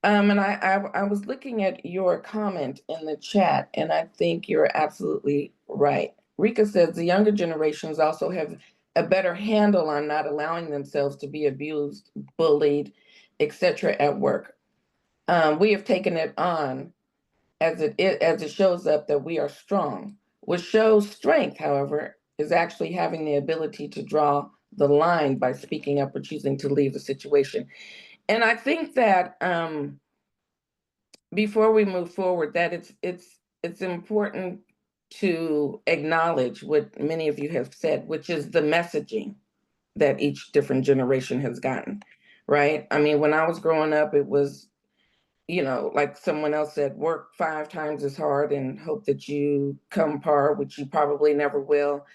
And I was looking at your comment in the chat, and I think you're absolutely right. Rika says the younger generations also have a better handle on not allowing themselves to be abused, bullied, etc. at work. We have taken it on as it shows up that we are strong. What shows strength, however, is actually having the ability to draw the line by speaking up or choosing to leave the situation. And I think that before we move forward, that it's important to acknowledge what many of you have said, which is the messaging that each different generation has gotten, right? I mean, when I was growing up, it was, like someone else said, work 5 times as hard and hope that you come par, which you probably never will.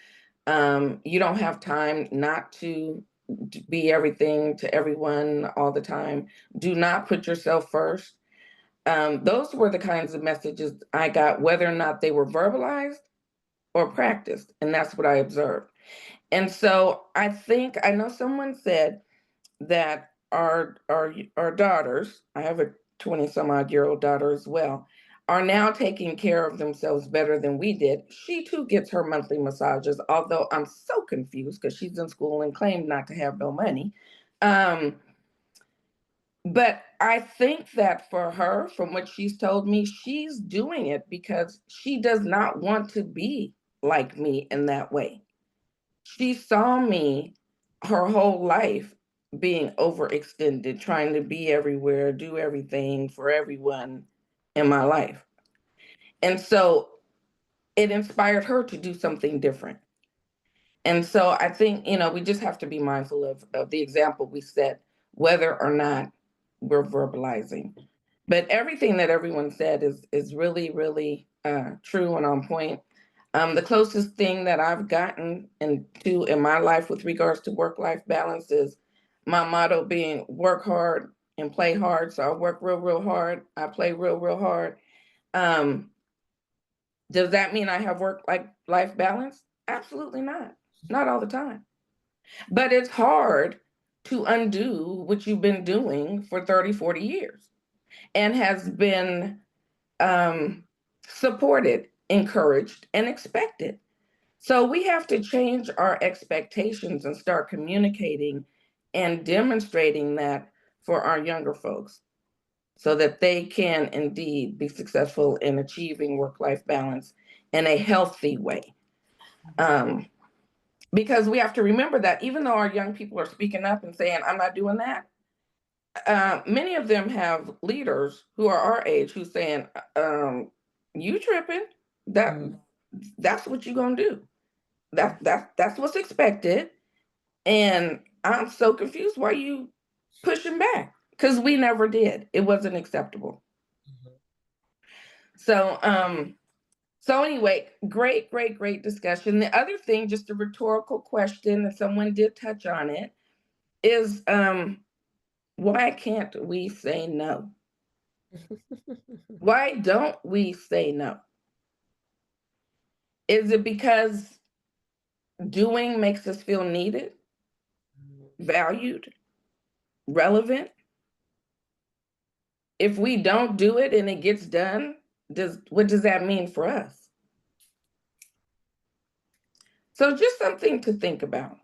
You don't have time not to be everything to everyone all the time. Do not put yourself first. Those were the kinds of messages I got, whether or not they were verbalized or practiced. And that's what I observed. And so I know someone said that our daughters, I have a 20 some odd year old daughter as well, are now taking care of themselves better than we did. She too gets her monthly massages, although I'm so confused because she's in school and claimed not to have no money. But I think that for her, from what she's told me, she's doing it because she does not want to be like me in that way. She saw me her whole life being overextended, trying to be everywhere, do everything for everyone in my life. And so it inspired her to do something different. And so I think, we just have to be mindful of the example we set, whether or not we're verbalizing. But everything that everyone said is really, really true and on point. The closest thing that I've gotten into in my life with regards to work-life balance is my motto being work hard and play hard. So I work real, real hard. I play real, real hard. Does that mean I have work-life balance? Absolutely not. Not all the time. But it's hard to undo what you've been doing for 30, 40 years and has been supported, encouraged, and expected. So we have to change our expectations and start communicating and demonstrating that for our younger folks so that they can indeed be successful in achieving work-life balance in a healthy way. Because we have to remember that even though our young people are speaking up and saying, I'm not doing that, many of them have leaders who are our age who's saying, you tripping, that's what you're gonna do. That's what's expected. And I'm so confused why you pushing back. Because we never did. It wasn't acceptable. So anyway, great, great, great discussion. The other thing, just a rhetorical question, and someone did touch on it, is why can't we say no? Why don't we say no? Is it because doing makes us feel needed, valued, relevant? If we don't do it and it gets done, what does that mean for us? So just something to think about,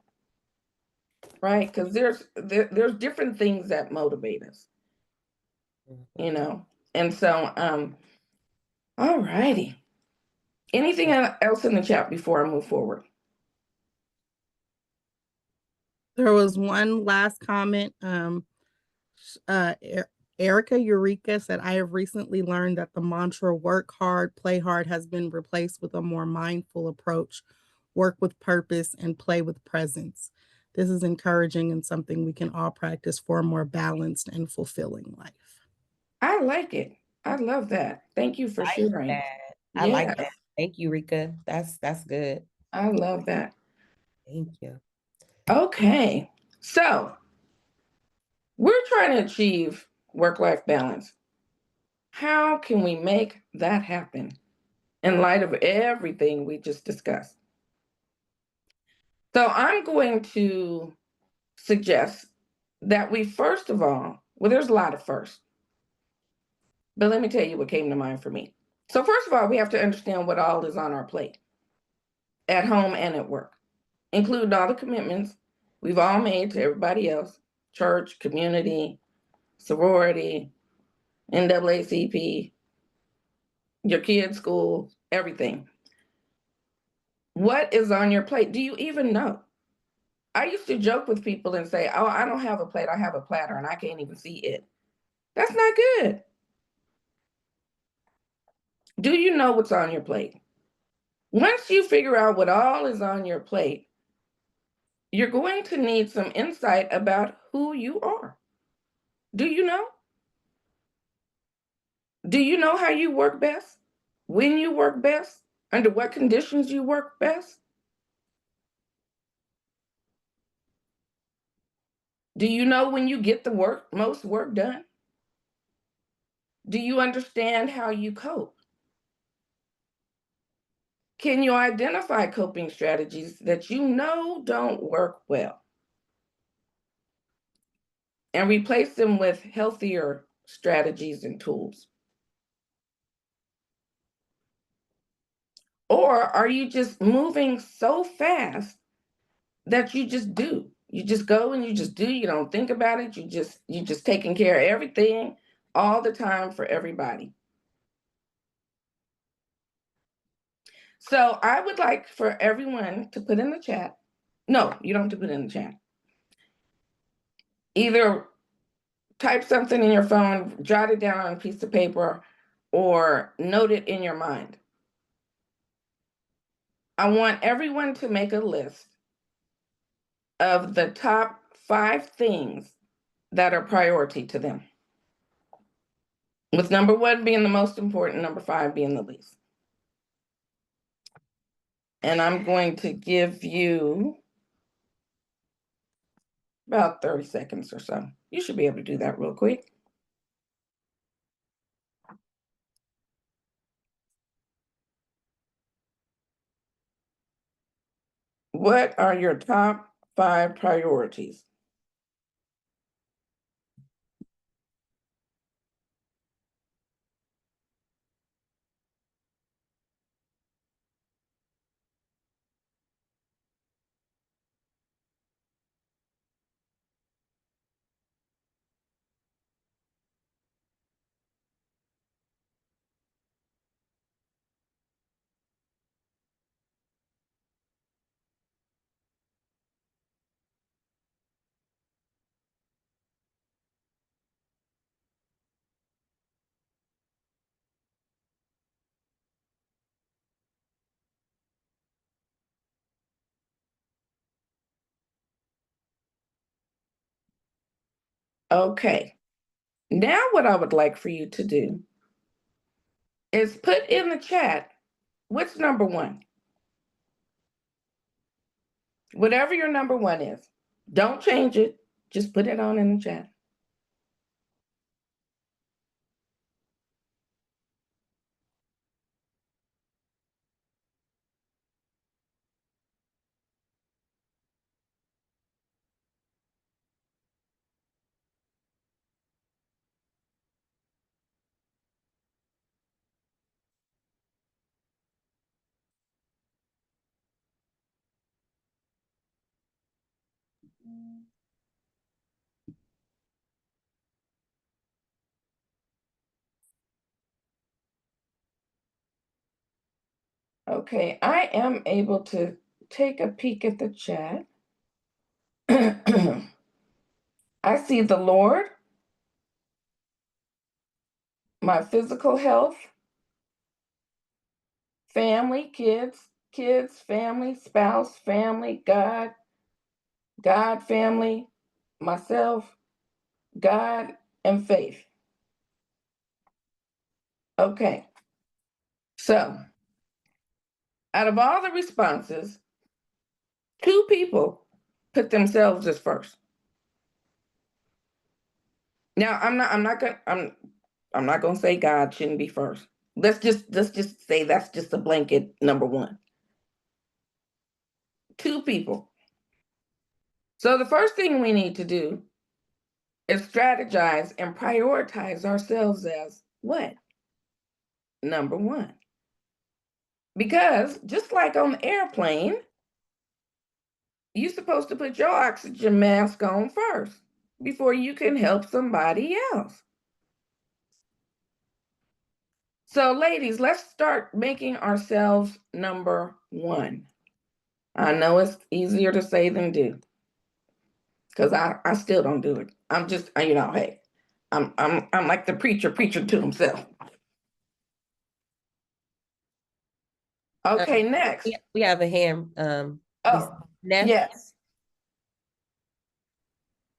right? Because there's different things that motivate us, And so, all righty. Anything else in the chat before I move forward? There was one last comment. Erica Eureka said, I have recently learned that the mantra work hard, play hard has been replaced with a more mindful approach, work with purpose and play with presence. This is encouraging and something we can all practice for a more balanced and fulfilling life. I like it. I love that. Thank you for sharing. I like that. Thank you, Rika. That's good. I love that. Thank you. Okay. So we're trying to achieve work-life balance. How can we make that happen in light of everything we just discussed? So I'm going to suggest that we first of all, well, there's a lot of first, but let me tell you what came to mind for me. So first of all, we have to understand what all is on our plate at home and at work, including all the commitments we've all made to everybody else, church, community, sorority, NAACP, your kids' school, everything. What is on your plate? Do you even know? I used to joke with people and say, oh, I don't have a plate, I have a platter, and I can't even see it. That's not good. Do you know what's on your plate? Once you figure out what all is on your plate, you're going to need some insight about who you are. Do you know? Do you know how you work best? When you work best? Under what conditions you work best? Do you know when you get the most work done? Do you understand how you cope? Can you identify coping strategies that you know don't work well and replace them with healthier strategies and tools? Or are you just moving so fast that you just do? You just go and you just do, you don't think about it, you just taking care of everything all the time for everybody. So I would like for everyone to put in the chat. No, you don't have to put it in the chat. Either type something in your phone, jot it down on a piece of paper, or note it in your mind. I want everyone to make a list of the top 5 things that are priority to them, with number 1 being the most important, number 5 being the least. And I'm going to give you about 30 seconds or so. You should be able to do that real quick. What are your top 5 priorities? Okay, now what I would like for you to do is put in the chat, what's number 1? Whatever your number 1 is, don't change it, just put it on in the chat. Okay, I am able to take a peek at the chat. I see the Lord, my physical health, family, kids, family, spouse, family, God, family, myself, God, and faith. Okay, so out of all the responses, 2 people put themselves as first. Now, I'm not gonna say God shouldn't be first. Let's just say that's just a blanket number 1. 2 people. So the first thing we need to do is strategize and prioritize ourselves as what? Number 1. Because just like on the airplane, you're supposed to put your oxygen mask on first before you can help somebody else. So ladies, let's start making ourselves number 1. I know it's easier to say than do, because I still don't do it. I'm just, hey, I'm like the preacher preaching to himself. Okay, next. We have a hand. Oh, Neff? yes.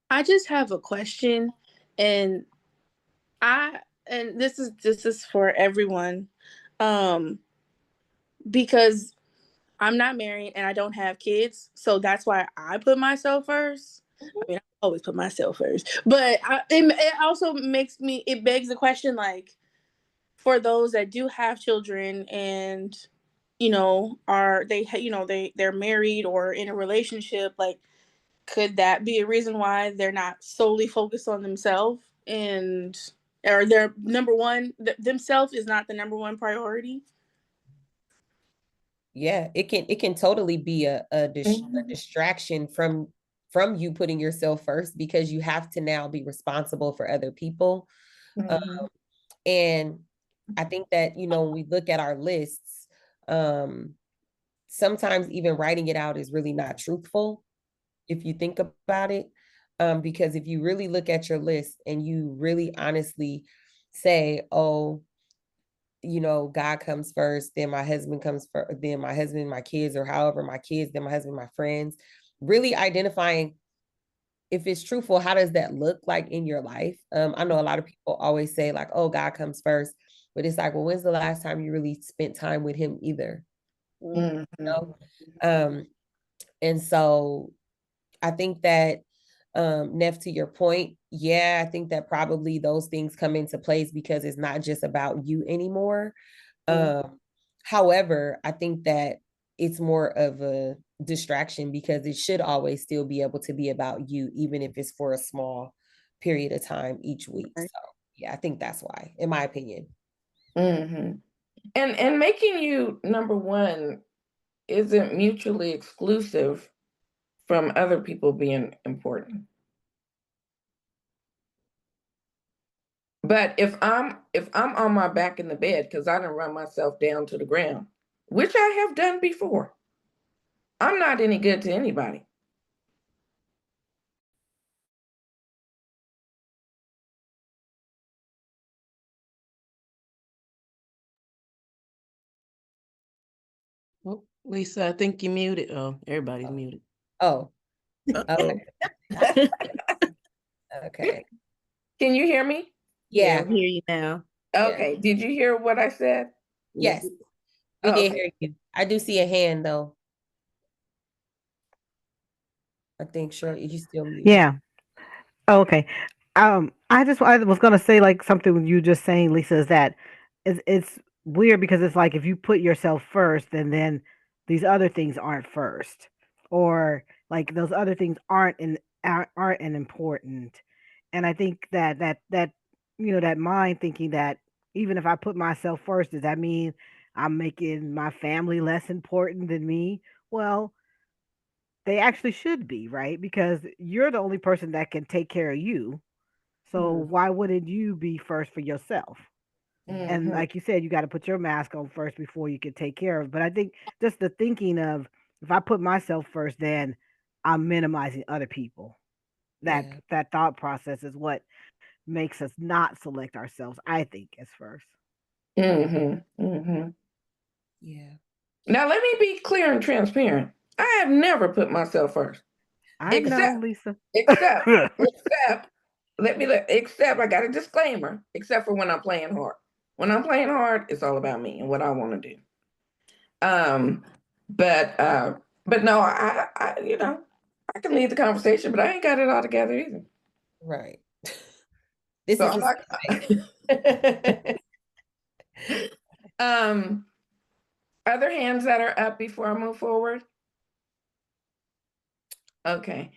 I just have a question, and this is for everyone, because I'm not married and I don't have kids, so that's why I put myself first. I mean, I always put myself first, but it also it begs the question, like, for those that do have children and they're married or in a relationship, like, could that be a reason why they're not solely focused on themselves, or their number one themselves is not the number one priority? Yeah, it can totally be a distraction from you putting yourself first, because you have to now be responsible for other people. And I think that, when we look at our lists, sometimes even writing it out is really not truthful if you think about it. Because if you really look at your list and you really honestly say, oh, God comes first, then my husband comes first, then my husband, my kids, or however, my kids, then my husband, my friends, really identifying if it's truthful, how does that look like in your life? I know a lot of people always say, like, oh, God comes first, but it's like, well, when's the last time you really spent time with him either? And so I think that, Neff, to your point, yeah, I think that probably those things come into place because it's not just about you anymore. However, I think that it's more of a distraction because it should always still be able to be about you, even if it's for a small period of time each week. So yeah, I think that's why, in my opinion. And making you number one isn't mutually exclusive from other people being important. But if I'm on my back in the bed because I done run myself down to the ground, which I have done before, I'm not any good to anybody. Oh, Lisa, I think you muted. Oh, everybody's muted. Oh. Okay. Okay. Can you hear me? Yeah, we hear you now. Okay. Yeah. Did you hear what I said? Yes. We did hear you. I do see a hand though. I think Shirley, you still muted. Yeah. Okay. I was gonna say like something you just saying, Lisa, is that it's weird because it's like if you put yourself first and then these other things aren't first, or like those other things aren't important. And I think that that mind thinking that even if I put myself first, does that mean I'm making my family less important than me? Well, they actually should be, right? Because you're the only person that can take care of you. So why wouldn't you be first for yourself? And like you said, you got to put your mask on first before you can take care of. But I think just the thinking of if I put myself first, then I'm minimizing other people. That thought process is what makes us not select ourselves, I think, as first. Yeah. Now let me be clear and transparent. I have never put myself first. I know, Lisa. Except I got a disclaimer, except for when I'm playing hard. When I'm playing hard, it's all about me and what I want to do. But no, I I can lead the conversation, but I ain't got it all together either. Right. This so is other hands that are up before I move forward? Okay.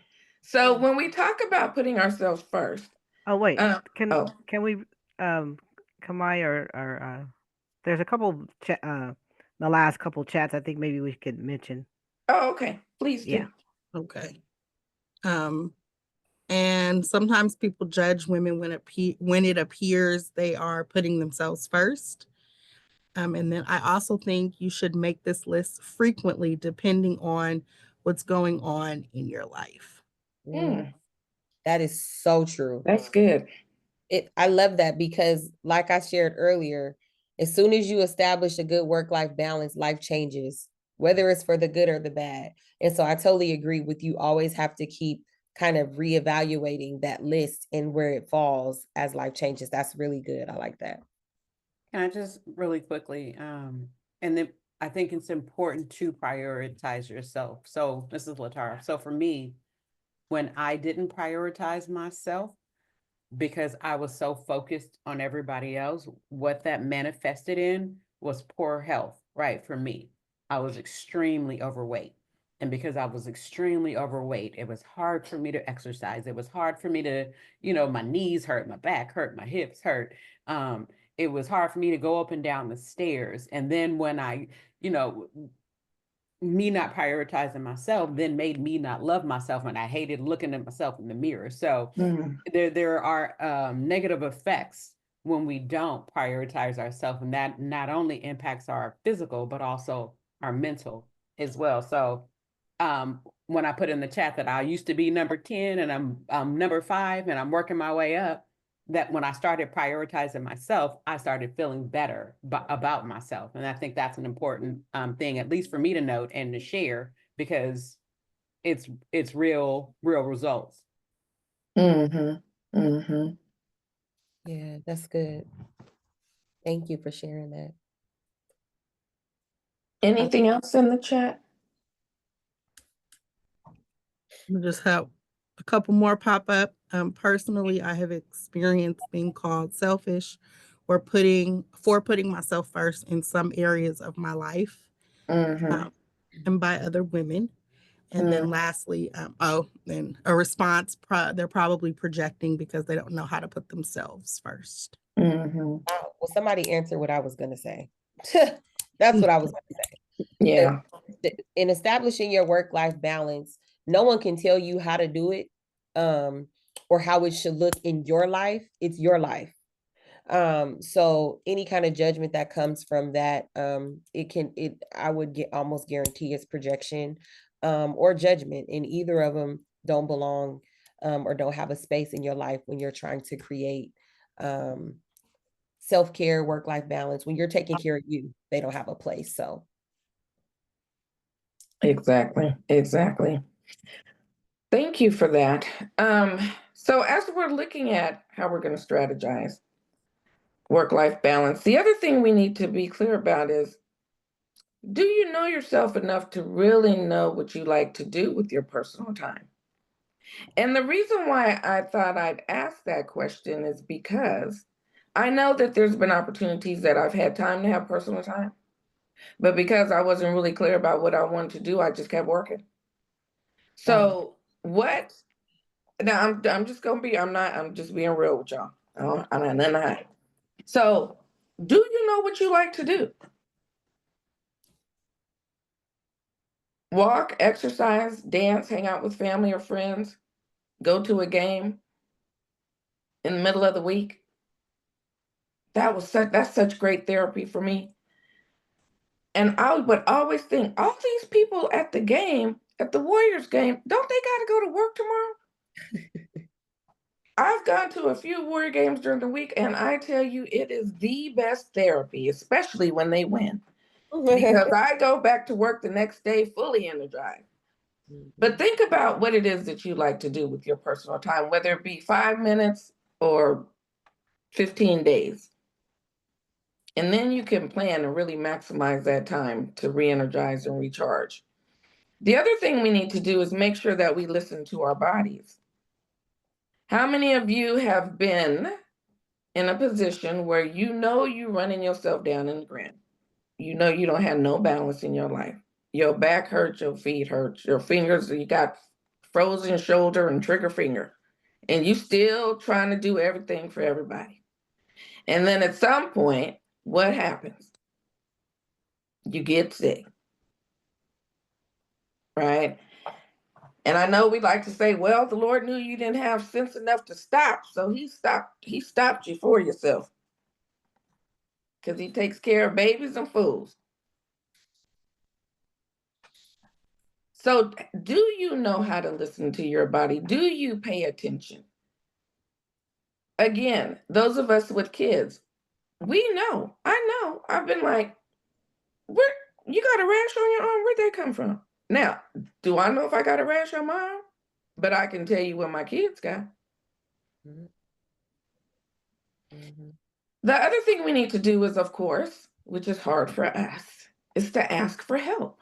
So when we talk about putting ourselves first. Oh wait, can we Kimiah or there's a couple the last couple chats I think maybe we could mention. Oh, okay. Please do. Yeah. Okay. And sometimes people judge women when it appears they are putting themselves first. And then I also think you should make this list frequently depending on what's going on in your life. That is so true. That's good. I love that because, like I shared earlier, as soon as you establish a good work-life balance, life changes, whether it's for the good or the bad. And so I totally agree with you. Always have to keep kind of reevaluating that list and where it falls as life changes. That's really good. I like that. Can I just really quickly, and then I think it's important to prioritize yourself. So, Mrs. Latara, so for me, when I didn't prioritize myself because I was so focused on everybody else, what that manifested in was poor health, right? For me, I was extremely overweight. And because I was extremely overweight, it was hard for me to exercise. It was hard for me to, my knees hurt, my back hurt, my hips hurt. It was hard for me to go up and down the stairs. And then when I, me not prioritizing myself then made me not love myself, and I hated looking at myself in the mirror. So there are negative effects when we don't prioritize ourselves, and that not only impacts our physical but also our mental as well. So when I put in the chat that I used to be number 10 and I'm number 5 and I'm working my way up, that when I started prioritizing myself, I started feeling better about myself. And I think that's an important thing, at least for me to note and to share, because it's real results. Yeah, that's good. Thank you for sharing that. Anything else in the chat? We just have a couple more pop up. Personally, I have experienced being called selfish or putting myself first in some areas of my life, and by other women. And then lastly, then a response, they're probably projecting because they don't know how to put themselves first. Well, somebody answered what I was going to say. That's what I was going to say. Yeah. In establishing your work-life balance, no one can tell you how to do it, or how it should look in your life. It's your life. So any kind of judgment that comes from that, I would almost guarantee it's projection, or judgment, and either of them don't belong, or don't have a space in your life when you're trying to create self-care, work-life balance. When you're taking care of you, they don't have a place. So Exactly. Thank you for that. So as we're looking at how we're going to strategize work-life balance, the other thing we need to be clear about is, do you know yourself enough to really know what you like to do with your personal time? And the reason why I thought I'd ask that question is because I know that there's been opportunities that I've had time to have personal time, but because I wasn't really clear about what I wanted to do, I just kept working. So now I'm just gonna be, I'm just being real with y'all. I'm not hiding. So do you know what you like to do? Walk, exercise, dance, hang out with family or friends, go to a game in the middle of the week. That's such great therapy for me. And I would always think, all these people at the game, at the Warriors game, don't they got to go to work tomorrow? I've gone to a few Warrior games during the week, and I tell you, it is the best therapy, especially when they win. Because I go back to work the next day fully energized. But think about what it is that you like to do with your personal time, whether it be 5 minutes or 15 days. And then you can plan and really maximize that time to re-energize and recharge. The other thing we need to do is make sure that we listen to our bodies. How many of you have been in a position where you're running yourself down in the ground? You know you don't have no balance in your life. Your back hurts, your feet hurt, your fingers, you got frozen shoulder and trigger finger, and you still trying to do everything for everybody. And then at some point, what happens? You get sick, right? And I know we like to say, well, the Lord knew you didn't have sense enough to stop, so he stopped you for yourself. because he takes care of babies and fools. So do you know how to listen to your body? Do you pay attention? Again, those of us with kids, we know. I know. I've been like, where you got a rash on your arm? Where'd that come from? Now, do I know if I got a rash on my arm? But I can tell you what my kids got. Mm-hmm. Mm-hmm. The other thing we need to do is, of course, which is hard for us, is to ask for help.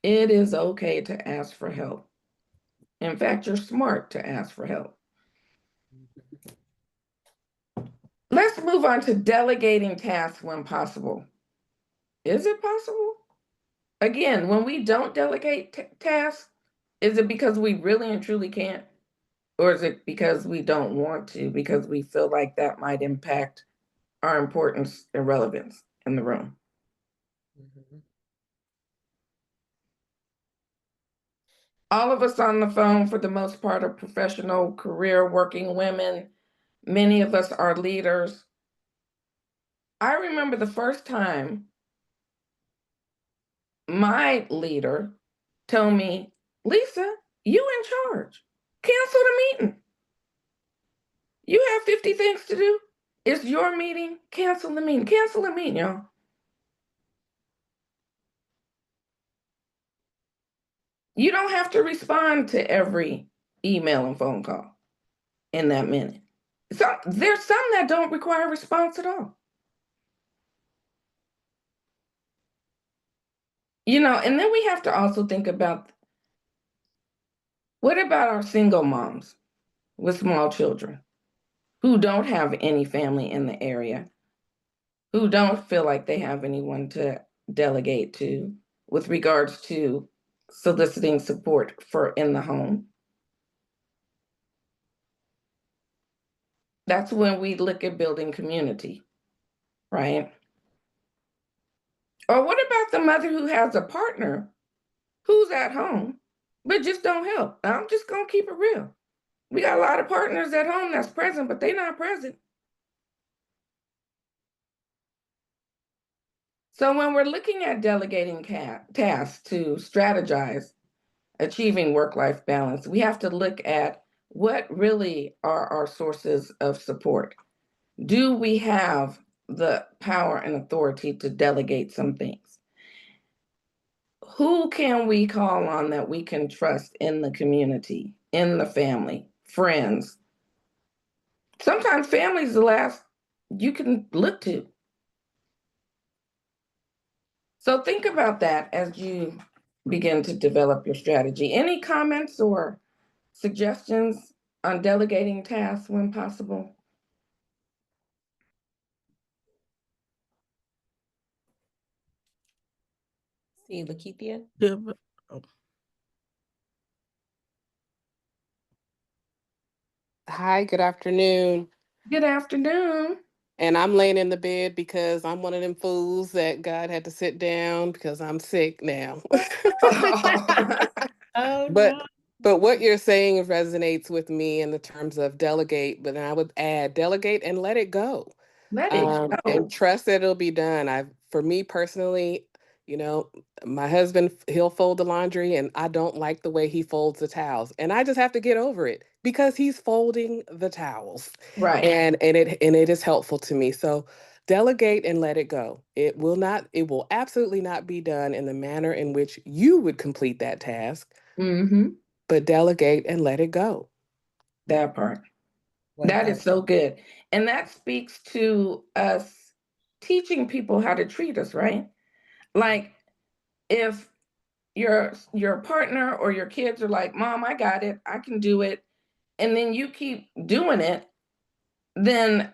It is okay to ask for help. In fact, you're smart to ask for help. Let's move on to delegating tasks when possible. Is it possible? Again, when we don't delegate tasks, is it because we really and truly can't? Or is it because we don't want to, because we feel like that might impact our importance and relevance in the room? Mm-hmm. All of us on the phone, for the most part, are professional, career working women. Many of us are leaders. I remember the first time my leader told me, Lisa, you in charge. Cancel the meeting. You have 50 things to do. It's your meeting. Cancel the meeting. Cancel the meeting, y'all. You don't have to respond to every email and phone call in that minute. So there's some that don't require response at all. You know, and then we have to also think about, what about our single moms with small children who don't have any family in the area, who don't feel like they have anyone to delegate to with regards to soliciting support for in the home? That's when we look at building community, right? Or what about the mother who has a partner who's at home, but just don't help? I'm just gonna keep it real. We got a lot of partners at home that's present, but they're not present. So when we're looking at delegating tasks to strategize achieving work-life balance, we have to look at what really are our sources of support. Do we have the power and authority to delegate some things? Who can we call on that we can trust in the community, in the family, friends? Sometimes family's the last you can look to. So think about that as you begin to develop your strategy. Any comments or suggestions on delegating tasks when possible? See, Lakithia? Yeah, Hi, good afternoon. Good afternoon. And I'm laying in the bed because I'm one of them fools that God had to sit down because I'm sick now. Oh, But no. but what you're saying resonates with me in the terms of delegate, but then I would add delegate and let it go. Let it go. And trust that it'll be done. For me personally, you know, my husband, he'll fold the laundry and I don't like the way he folds the towels. And I just have to get over it because he's folding the towels. Right. And it is helpful to me. So delegate and let it go. It will absolutely not be done in the manner in which you would complete that task. Mm-hmm. But delegate and let it go. That part. That is so good. And that speaks to us teaching people how to treat us, right? Like if your partner or your kids are like, Mom, I got it, I can do it, and then you keep doing it, then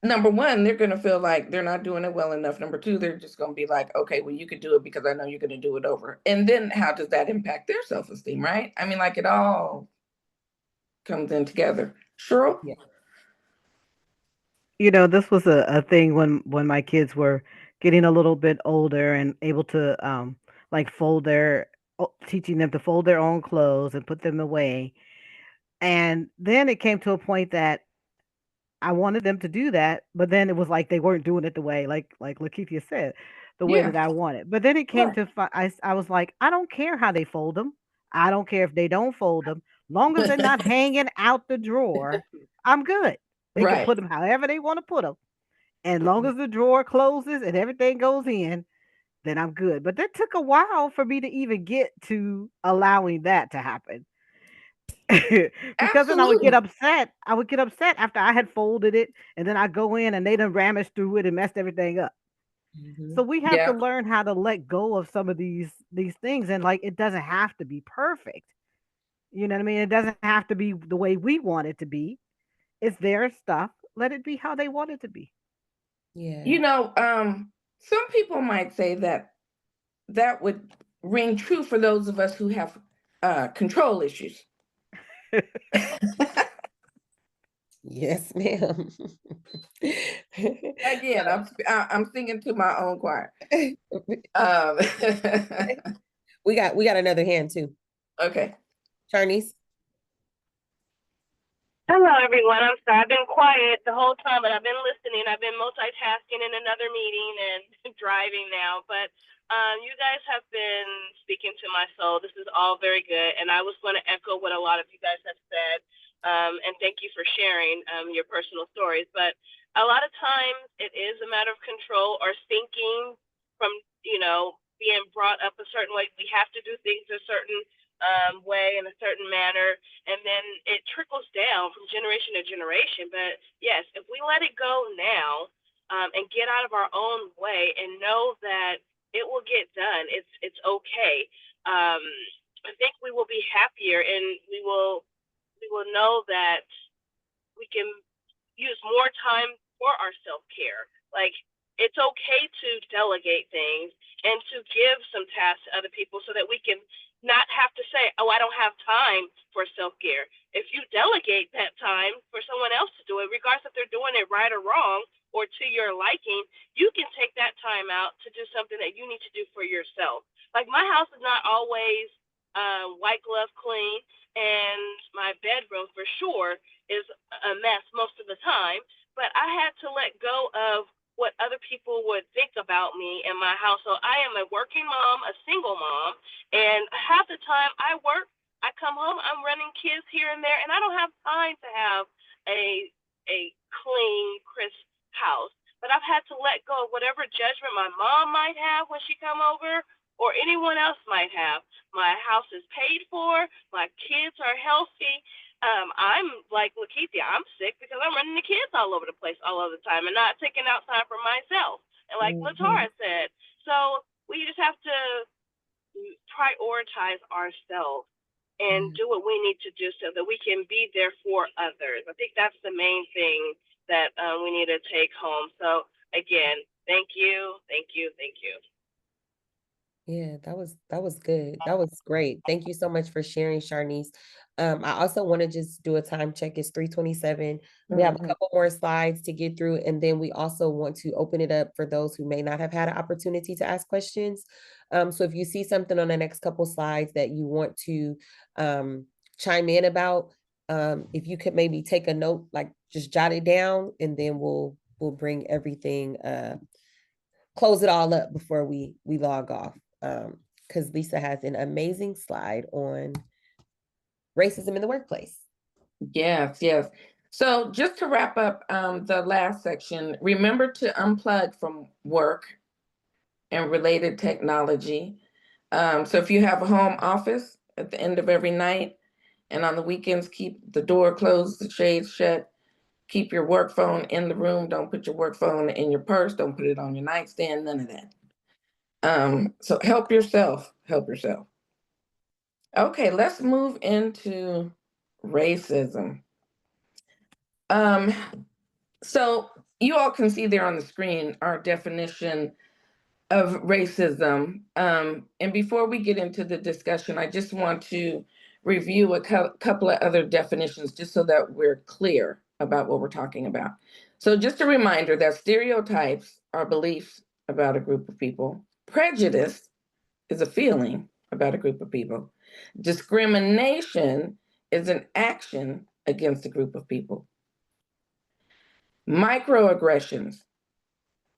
number one, they're going to feel like they're not doing it well enough. Number two, they're just going to be like, okay, well, you could do it because I know you're going to do it over. And then how does that impact their self-esteem, right? I mean, like it all comes in together. Cheryl? Yeah. You know, this was a thing when my kids were getting a little bit older and able to like teaching them to fold their own clothes and put them away. And then it came to a point that I wanted them to do that, but then it was like they weren't doing it the way, like Lakeithia said, the way Yeah. that I wanted. But then it came Right. to I was like, I don't care how they fold them. I don't care if they don't fold them. Long as they're not hanging out the drawer, I'm good. They can Right. put them however they want to put them, and long as the drawer closes and everything goes in, then I'm good. But that took a while for me to even get to allowing that to happen. Because then I would get Absolutely. upset. I would get upset after I had folded it, and then I go in and they done ramaged through it and messed everything up. So we have to Yeah. learn how to let go of some of these things, and like it doesn't have to be perfect. You know what I mean? It doesn't have to be the way we want it to be. It's their stuff. Let it be how they want it to be. Yeah. You know, some people might say that that would ring true for those of us who have control issues. Yes, ma'am. Again, I'm singing to my own choir. We got another hand too. Okay. Charnice. Hello, everyone. I'm sorry. I've been quiet the whole time, but I've been listening. I've been multitasking in another meeting and driving now. But you guys have been speaking to my soul. This is all very good. And I was going to echo what a lot of you guys have said. And thank you for sharing your personal stories. But a lot of times it is a matter of control or thinking from, being brought up a certain way. We have to do things a certain way in a certain manner, and then it trickles down from generation to generation. But yes, if we let it go now and get out of our own way and know that it will get done, it's okay. I think we will be happier, and we will know that we can use more time for our self-care. Like, it's okay to delegate things and to give some tasks to other people so that we can not have to say, oh, I don't have time for self-care. If you delegate that time for someone else to do it, regardless if they're doing it right or wrong or to your liking, you can take that time out to do something that you need to do for yourself. Like, my house is not always white glove clean, and my bedroom for sure is a mess most of the time, but I had to let go of what other people would think about me in my household. I am a working mom, a single mom, and half the time I work, I come home, I'm running kids here and there, and I don't have time to have a clean, crisp house. But I've had to let go of whatever judgment my mom might have when she come over or anyone else might have. My house is paid for, my kids are healthy, I'm like Lakeithia, I'm sick because I'm running the kids all over the place all of the time and not taking out time for myself. And like Latara said, so we just have to prioritize ourselves and do what we need to do so that we can be there for others. I think that's the main thing that we need to take home. So again, thank you, thank you, thank you. Yeah, that was good. That was great. Thank you so much for sharing, Charnice. I also want to just do a time check. It's 3:27. We have a couple more slides to get through, and then we also want to open it up for those who may not have had an opportunity to ask questions. So if you see something on the next couple slides that you want to chime in about, if you could maybe take a note, like just jot it down, and then we'll bring everything close it all up before we log off. Because Lisa has an amazing slide on racism in the workplace. Yes, yes. So just to wrap up the last section, remember to unplug from work and related technology. So if you have a home office at the end of every night and on the weekends, keep the door closed, the shades shut, keep your work phone in the room. Don't put your work phone in your purse. Don't put it on your nightstand, none of that. So help yourself, help yourself. Okay, let's move into racism. So you all can see there on the screen our definition of racism. And before we get into the discussion, I just want to review a couple of other definitions just so that we're clear about what we're talking about. So just a reminder that stereotypes are beliefs about a group of people. Prejudice is a feeling about a group of people. Discrimination is an action against a group of people. Microaggressions,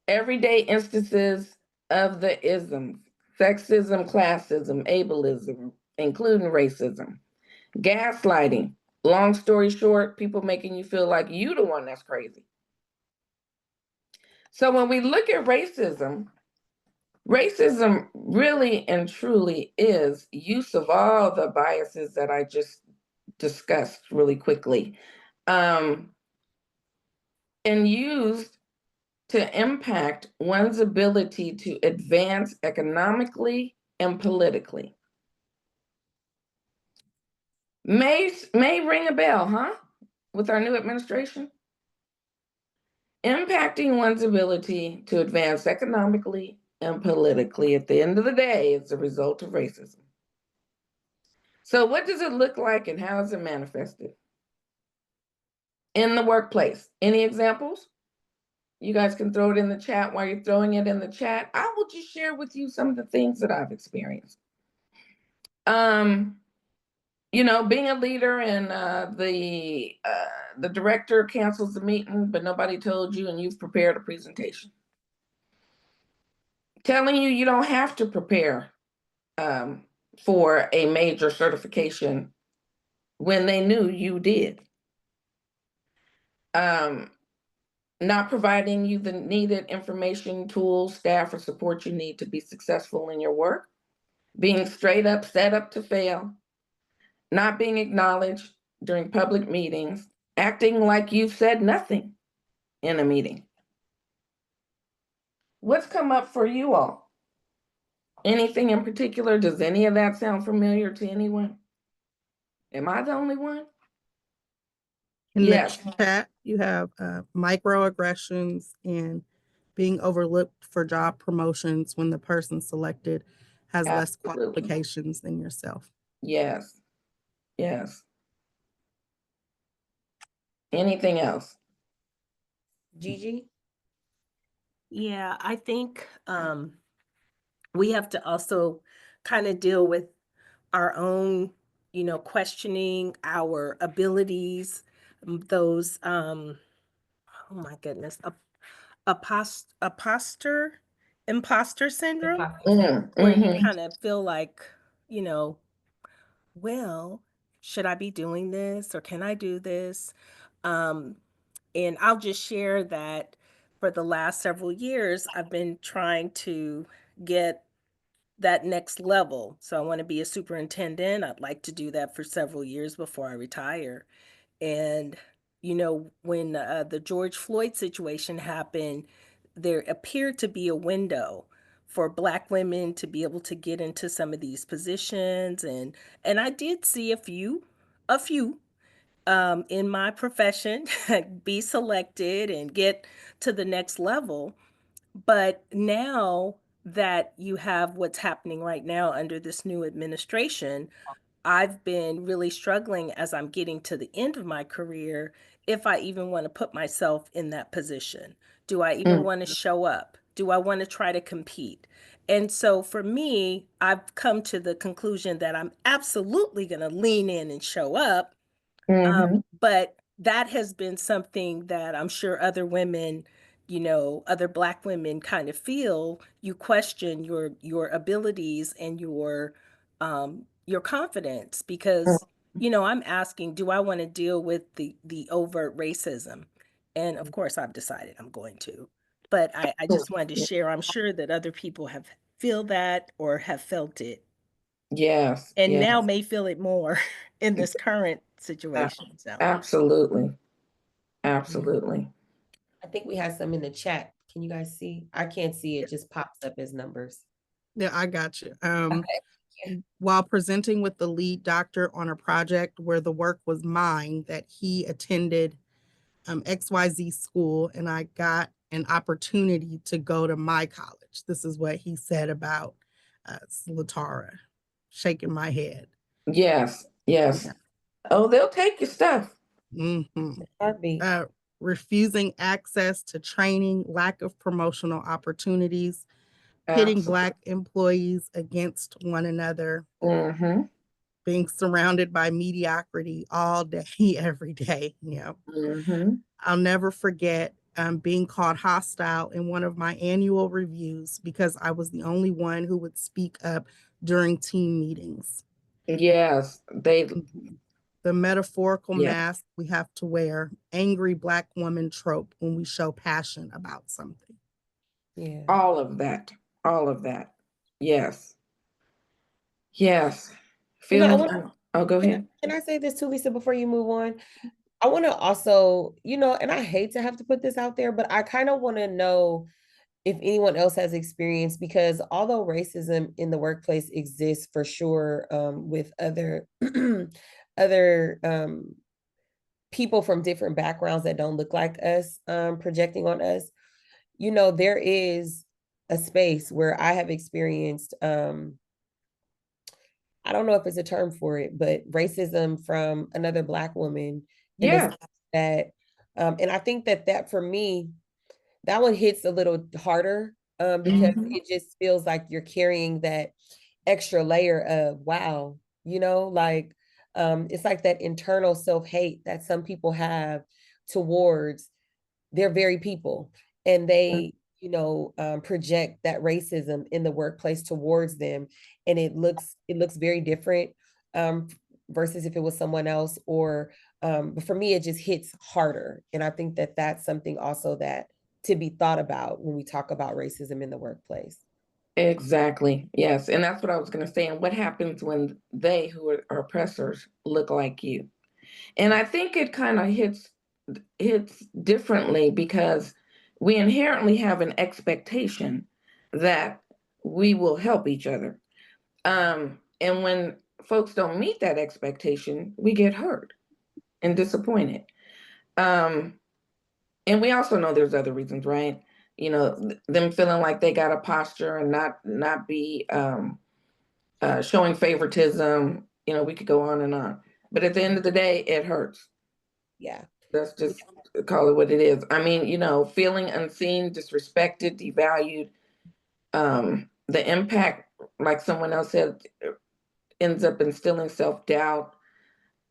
everyday instances of the isms, sexism, classism, ableism, including racism. Gaslighting, long story short, people making you feel like you the one that's crazy. So when we look at racism really and truly is use of all the biases that I just discussed really quickly, and used to impact one's ability to advance economically and politically. May ring a bell, huh? With our new administration? Impacting one's ability to advance economically and politically at the end of the day is the result of racism. So what does it look like and how is it manifested? In the workplace, any examples? You guys can throw it in the chat. While you're throwing it in the chat, I will just share with you some of the things that I've experienced. You know, being a leader and the director cancels the meeting, but nobody told you and you've prepared a presentation. Telling you you don't have to prepare for a major certification when they knew you did. Not providing you the needed information, tools, staff, or support you need to be successful in your work. Being straight up set up to fail. Not being acknowledged during public meetings. Acting like you've said nothing in a meeting. What's come up for you all? Anything in particular? Does any of that sound familiar to anyone? Am I the only one? In Yes. the chat, you have microaggressions and being overlooked for job promotions when the person selected has less qualifications than yourself. Yes. Yes. Anything else? Gigi? Yeah, I think we have to also kind of deal with our own, questioning our abilities, those, oh my goodness, imposter syndrome, where you kind of feel like, well, should I be doing this or can I do this? And I'll just share that for the last several years, I've been trying to get that next level. So I want to be a superintendent. I'd like to do that for several years before I retire. And, when the George Floyd situation happened, there appeared to be a window for Black women to be able to get into some of these positions. And I did see a few in my profession be selected and get to the next level. But now that you have what's happening right now under this new administration, I've been really struggling as I'm getting to the end of my career if I even want to put myself in that position. Do I even want to show up? Do I want to try to compete? And so for me, I've come to the conclusion that I'm absolutely going to lean in and show up. But that has been something that I'm sure other women, other Black women kind of feel. You question your abilities and your confidence because, I'm asking, do I want to deal with the overt racism? And of course, I've decided I'm going to. But I just wanted to share. I'm sure that other people feel that or have felt it. Yes. And yes. now may feel it more in this current situation. So. Absolutely. Absolutely. I think we have some in the chat. Can you guys see? I can't see. It just pops up as numbers. Yeah, I got you. While presenting with the lead doctor on a project where the work was mine, that he attended XYZ school, and I got an opportunity to go to my college. This is what he said about Latara, shaking my head. Yes. Yes. Oh, they'll take your stuff. Refusing access to training, lack of promotional opportunities, pitting Black employees against one another, being surrounded by mediocrity all day, every day. I'll never forget being called hostile in one of my annual reviews because I was the only one who would speak up during team meetings. Yes, the metaphorical Yeah. mask we have to wear, angry Black woman trope when we show passion about something. Yeah. All of that. All of that. Yes. Yes. Oh, go ahead. Can I say this too, Lisa, before you move on? I want to also, and I hate to have to put this out there, but I kind of want to know if anyone else has experience, because although racism in the workplace exists for sure, with other other people from different backgrounds that don't look like us, projecting on us, there is a space where I have experienced, I don't know if it's a term for it, but racism from another Black woman. Yeah. And I think that for me, that one hits a little harder, because it just feels like you're carrying that extra layer of, wow, it's like that internal self-hate that some people have towards their very people, and they project that racism in the workplace towards them, and it looks very different, versus if it was someone else, or but for me it just hits harder, and I think that that's something also that to be thought about when we talk about racism in the workplace. Exactly. Yes. And that's what I was going to say. And what happens when they, who are oppressors, look like you? And I think it kind of hits differently because we inherently have an expectation that we will help each other. And when folks don't meet that expectation, we get hurt and disappointed. And we also know there's other reasons, right? Them feeling like they got a posture and not be showing favoritism. We could go on and on. But at the end of the day, it hurts. Yeah. Let's just call it what it is. I mean, feeling unseen, disrespected, devalued. The impact, like someone else said, ends up instilling self-doubt,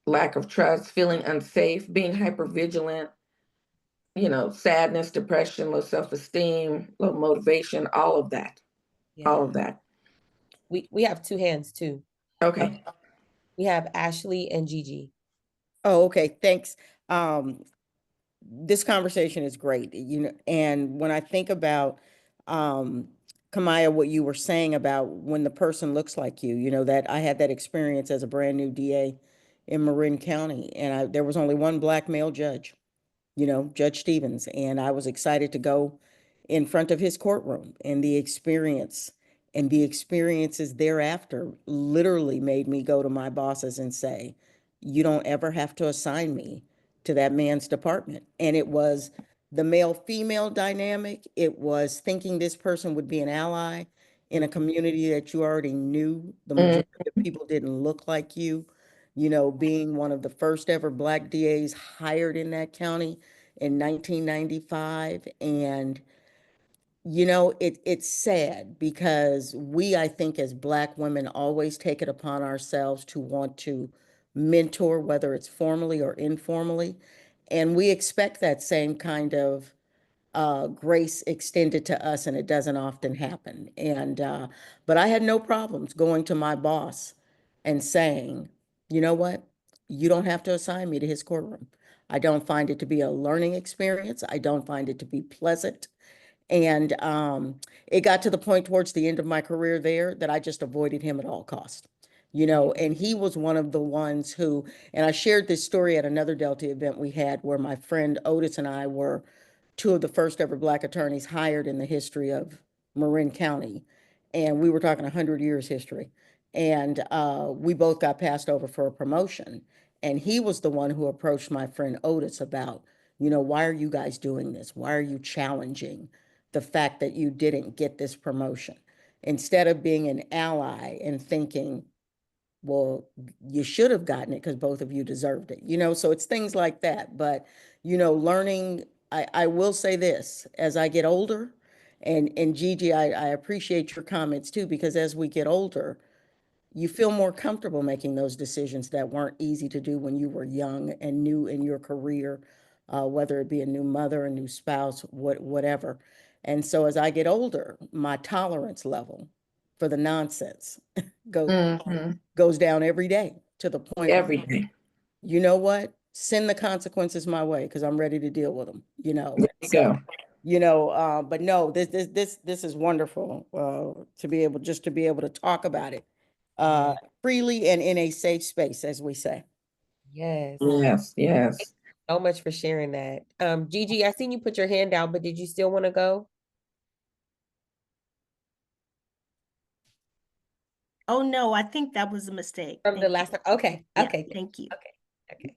lack of trust, feeling unsafe, being hypervigilant, sadness, depression, low self-esteem, low motivation, all of that. Yeah. All of that. We have two hands too. Okay. We have Ashley and Gigi. Oh, okay. Thanks. This conversation is great, and when I think about, Kimiah, what you were saying about when the person looks like you, that I had that experience as a brand new DA in Marin County, and there was only one Black male judge, Judge Stevens, and I was excited to go in front of his courtroom, and the experiences thereafter literally made me go to my bosses and say, you don't ever have to assign me to that man's department. And it was the male-female dynamic. It was thinking this person would be an ally in a community that you already knew. The majority of people didn't look like you. Being one of the first ever Black DAs hired in that county in 1995. And it's sad because I think as Black women always take it upon ourselves to want to mentor, whether it's formally or informally. And we expect that same kind of grace extended to us, and it doesn't often happen. But I had no problems going to my boss and saying, you know what? You don't have to assign me to his courtroom. I don't find it to be a learning experience. I don't find it to be pleasant. And it got to the point towards the end of my career there that I just avoided him at all costs. And he was one of the ones who, and I shared this story at another Delta event we had where my friend Otis and I were two of the first ever Black attorneys hired in the history of Marin County. And we were talking 100 years history. And we both got passed over for a promotion. And he was the one who approached my friend Otis about, why are you guys doing this? Why are you challenging the fact that you didn't get this promotion? Instead of being an ally and thinking, well, you should have gotten it because both of you deserved it, so it's things like that. But, learning, I will say this, as I get older, and Gigi, I appreciate your comments too, because as we get older, you feel more comfortable making those decisions that weren't easy to do when you were young and new in your career. whether it be a new mother, a new spouse, whatever. And so as I get older, my tolerance level for the nonsense goes down every day, to the point Every day. you know what? Send the consequences my way, because I'm ready to deal with them, There you go. But no, this is wonderful, to be able to talk about it freely and in a safe space, as we say. Yes. Yes, yes. So much for sharing that. Gigi, I seen you put your hand down, but did you still want to go? Oh, no, I think that was a mistake. From the last time. Okay. Yeah, Okay. thank you. Okay.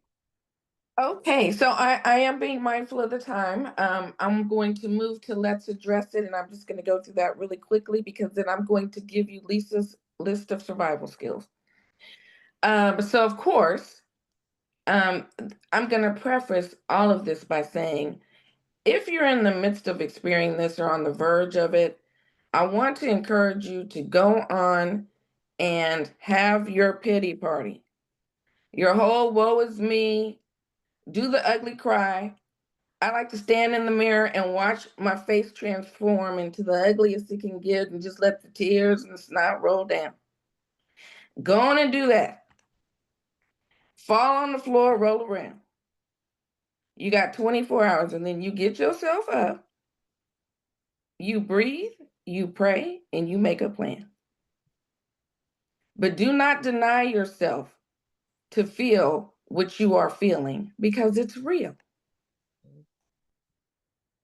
Okay, so I am being mindful of the time. I'm going to move to let's address it, and I'm just going to go through that really quickly, because then I'm going to give you Lisa's list of survival skills. So of course, I'm going to preface all of this by saying, if you're in the midst of experiencing this or on the verge of it, I want to encourage you to go on and have your pity party. Your whole woe is me, do the ugly cry. I like to stand in the mirror and watch my face transform into the ugliest it can get, and just let the tears and the snot roll down. Go on and do that. Fall on the floor, roll around. You got 24 hours, and then you get yourself up, you breathe, you pray, and you make a plan. But do not deny yourself to feel what you are feeling, because it's real.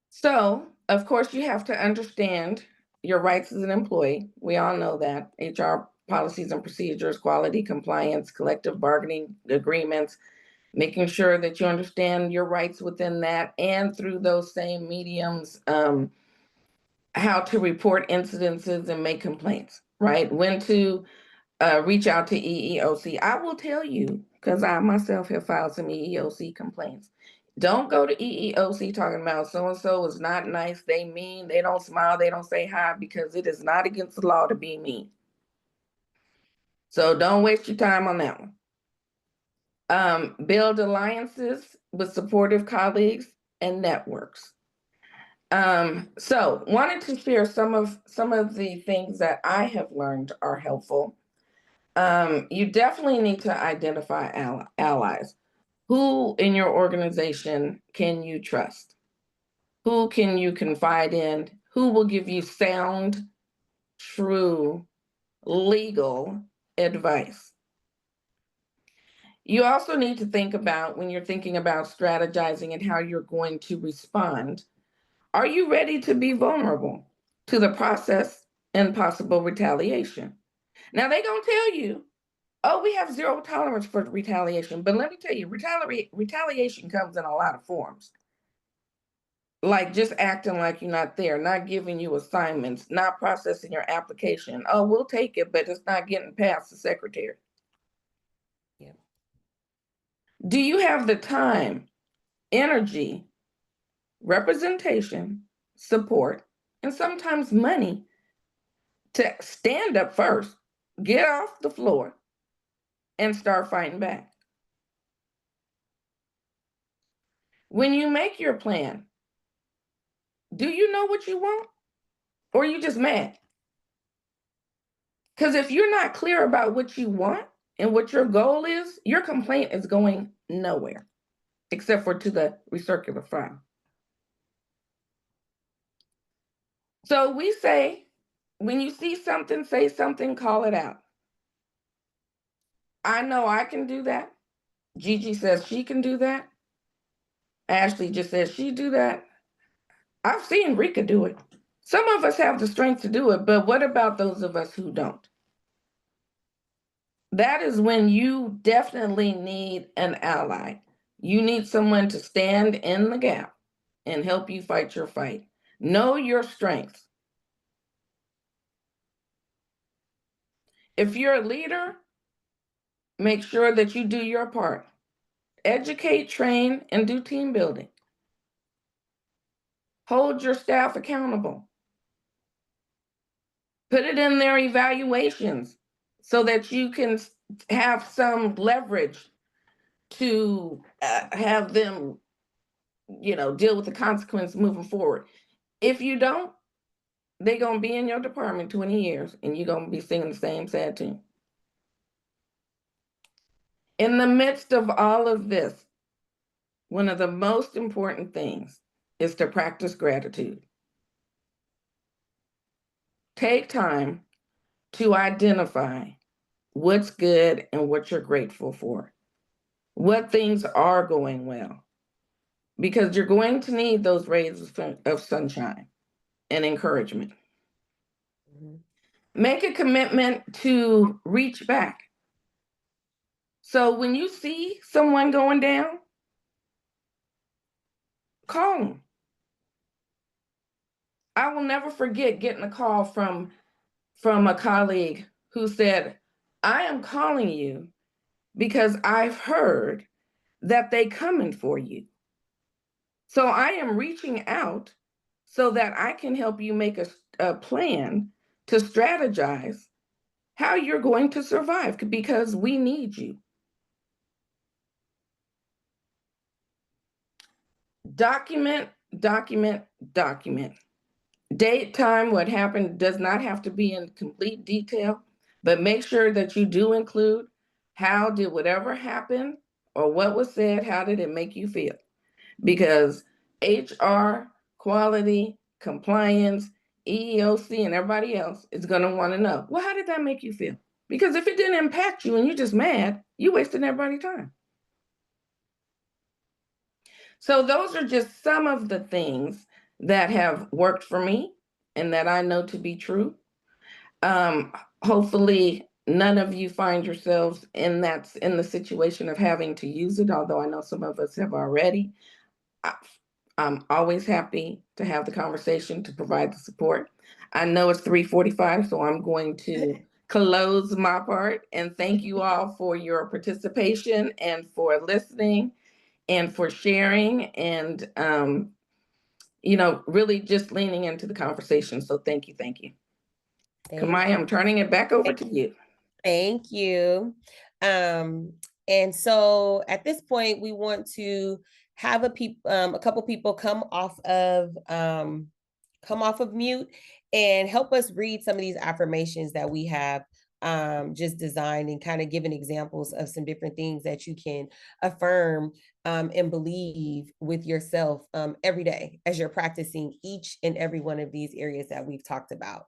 So, of course, you have to understand your rights as an employee. We all know that. HR policies and procedures, quality compliance, collective bargaining agreements, making sure that you understand your rights within that, and through those same mediums, how to report incidences and make complaints, right? When to reach out to EEOC. I will tell you, because I myself have filed some EEOC complaints. Don't go to EEOC talking about so-and-so is not nice, they mean, they don't smile, they don't say hi, because it is not against the law to be mean. So don't waste your time on that one. Build alliances with supportive colleagues and networks. So wanted to share some of the things that I have learned are helpful. You definitely need to identify allies. Who in your organization can you trust? Who can you confide in? Who will give you sound, true, legal advice? You also need to think about, when you're thinking about strategizing and how you're going to respond, are you ready to be vulnerable to the process and possible retaliation? Now, they're going to tell you, oh, we have zero tolerance for retaliation. But let me tell you, retaliation comes in a lot of forms. Like just acting like you're not there, not giving you assignments, not processing your application. Oh, we'll take it, but it's not getting past the secretary. Yeah. Do you have the time, energy, representation, support, and sometimes money to stand up first, get off the floor, and start fighting back? When you make your plan, do you know what you want? Or are you just mad? Because if you're not clear about what you want and what your goal is, your complaint is going nowhere, except for to the recircular file. So we say, when you see something, say something, call it out. I know I can do that. Gigi says she can do that. Ashley just says she do that. I've seen Rika do it. Some of us have the strength to do it, but what about those of us who don't? That is when you definitely need an ally. You need someone to stand in the gap and help you fight your fight. Know your strengths. If you're a leader, make sure that you do your part. Educate, train, and do team building. Hold your staff accountable. Put it in their evaluations so that you can have some leverage to have them deal with the consequence moving forward. If you don't, they're going to be in your department 20 years and you're going to be singing the same sad tune. In the midst of all of this, one of the most important things is to practice gratitude. Take time to identify what's good and what you're grateful for, what things are going well, because you're going to need those rays of sunshine and encouragement. Make a commitment to reach back. So when you see someone going down, call them. I will never forget getting a call from a colleague who said, I am calling you because I've heard that they coming for you. So I am reaching out so that I can help you make a plan to strategize how you're going to survive, because we need you. Document, document, document. Date, time, what happened does not have to be in complete detail, but make sure that you do include how did whatever happen or what was said, how did it make you feel? Because HR, quality, compliance, EEOC, and everybody else is going to want to know, well, how did that make you feel? Because if it didn't impact you and you're just mad, you wasted everybody's time. So those are just some of the things that have worked for me and that I know to be true. Hopefully none of you find yourselves in the situation of having to use it, although I know some of us have already. I'm always happy to have the conversation, to provide the support. I know it's 3:45, so I'm going to close my part and thank you all for your participation and for listening and for sharing and, really just leaning into the conversation. So thank you. Kimiah, I'm turning it back over to you. Thank you. And so at this point, we want to have a couple people come off of mute and help us read some of these affirmations that we have just designed, and kind of giving examples of some different things that you can affirm and believe with yourself every day as you're practicing each and every one of these areas that we've talked about.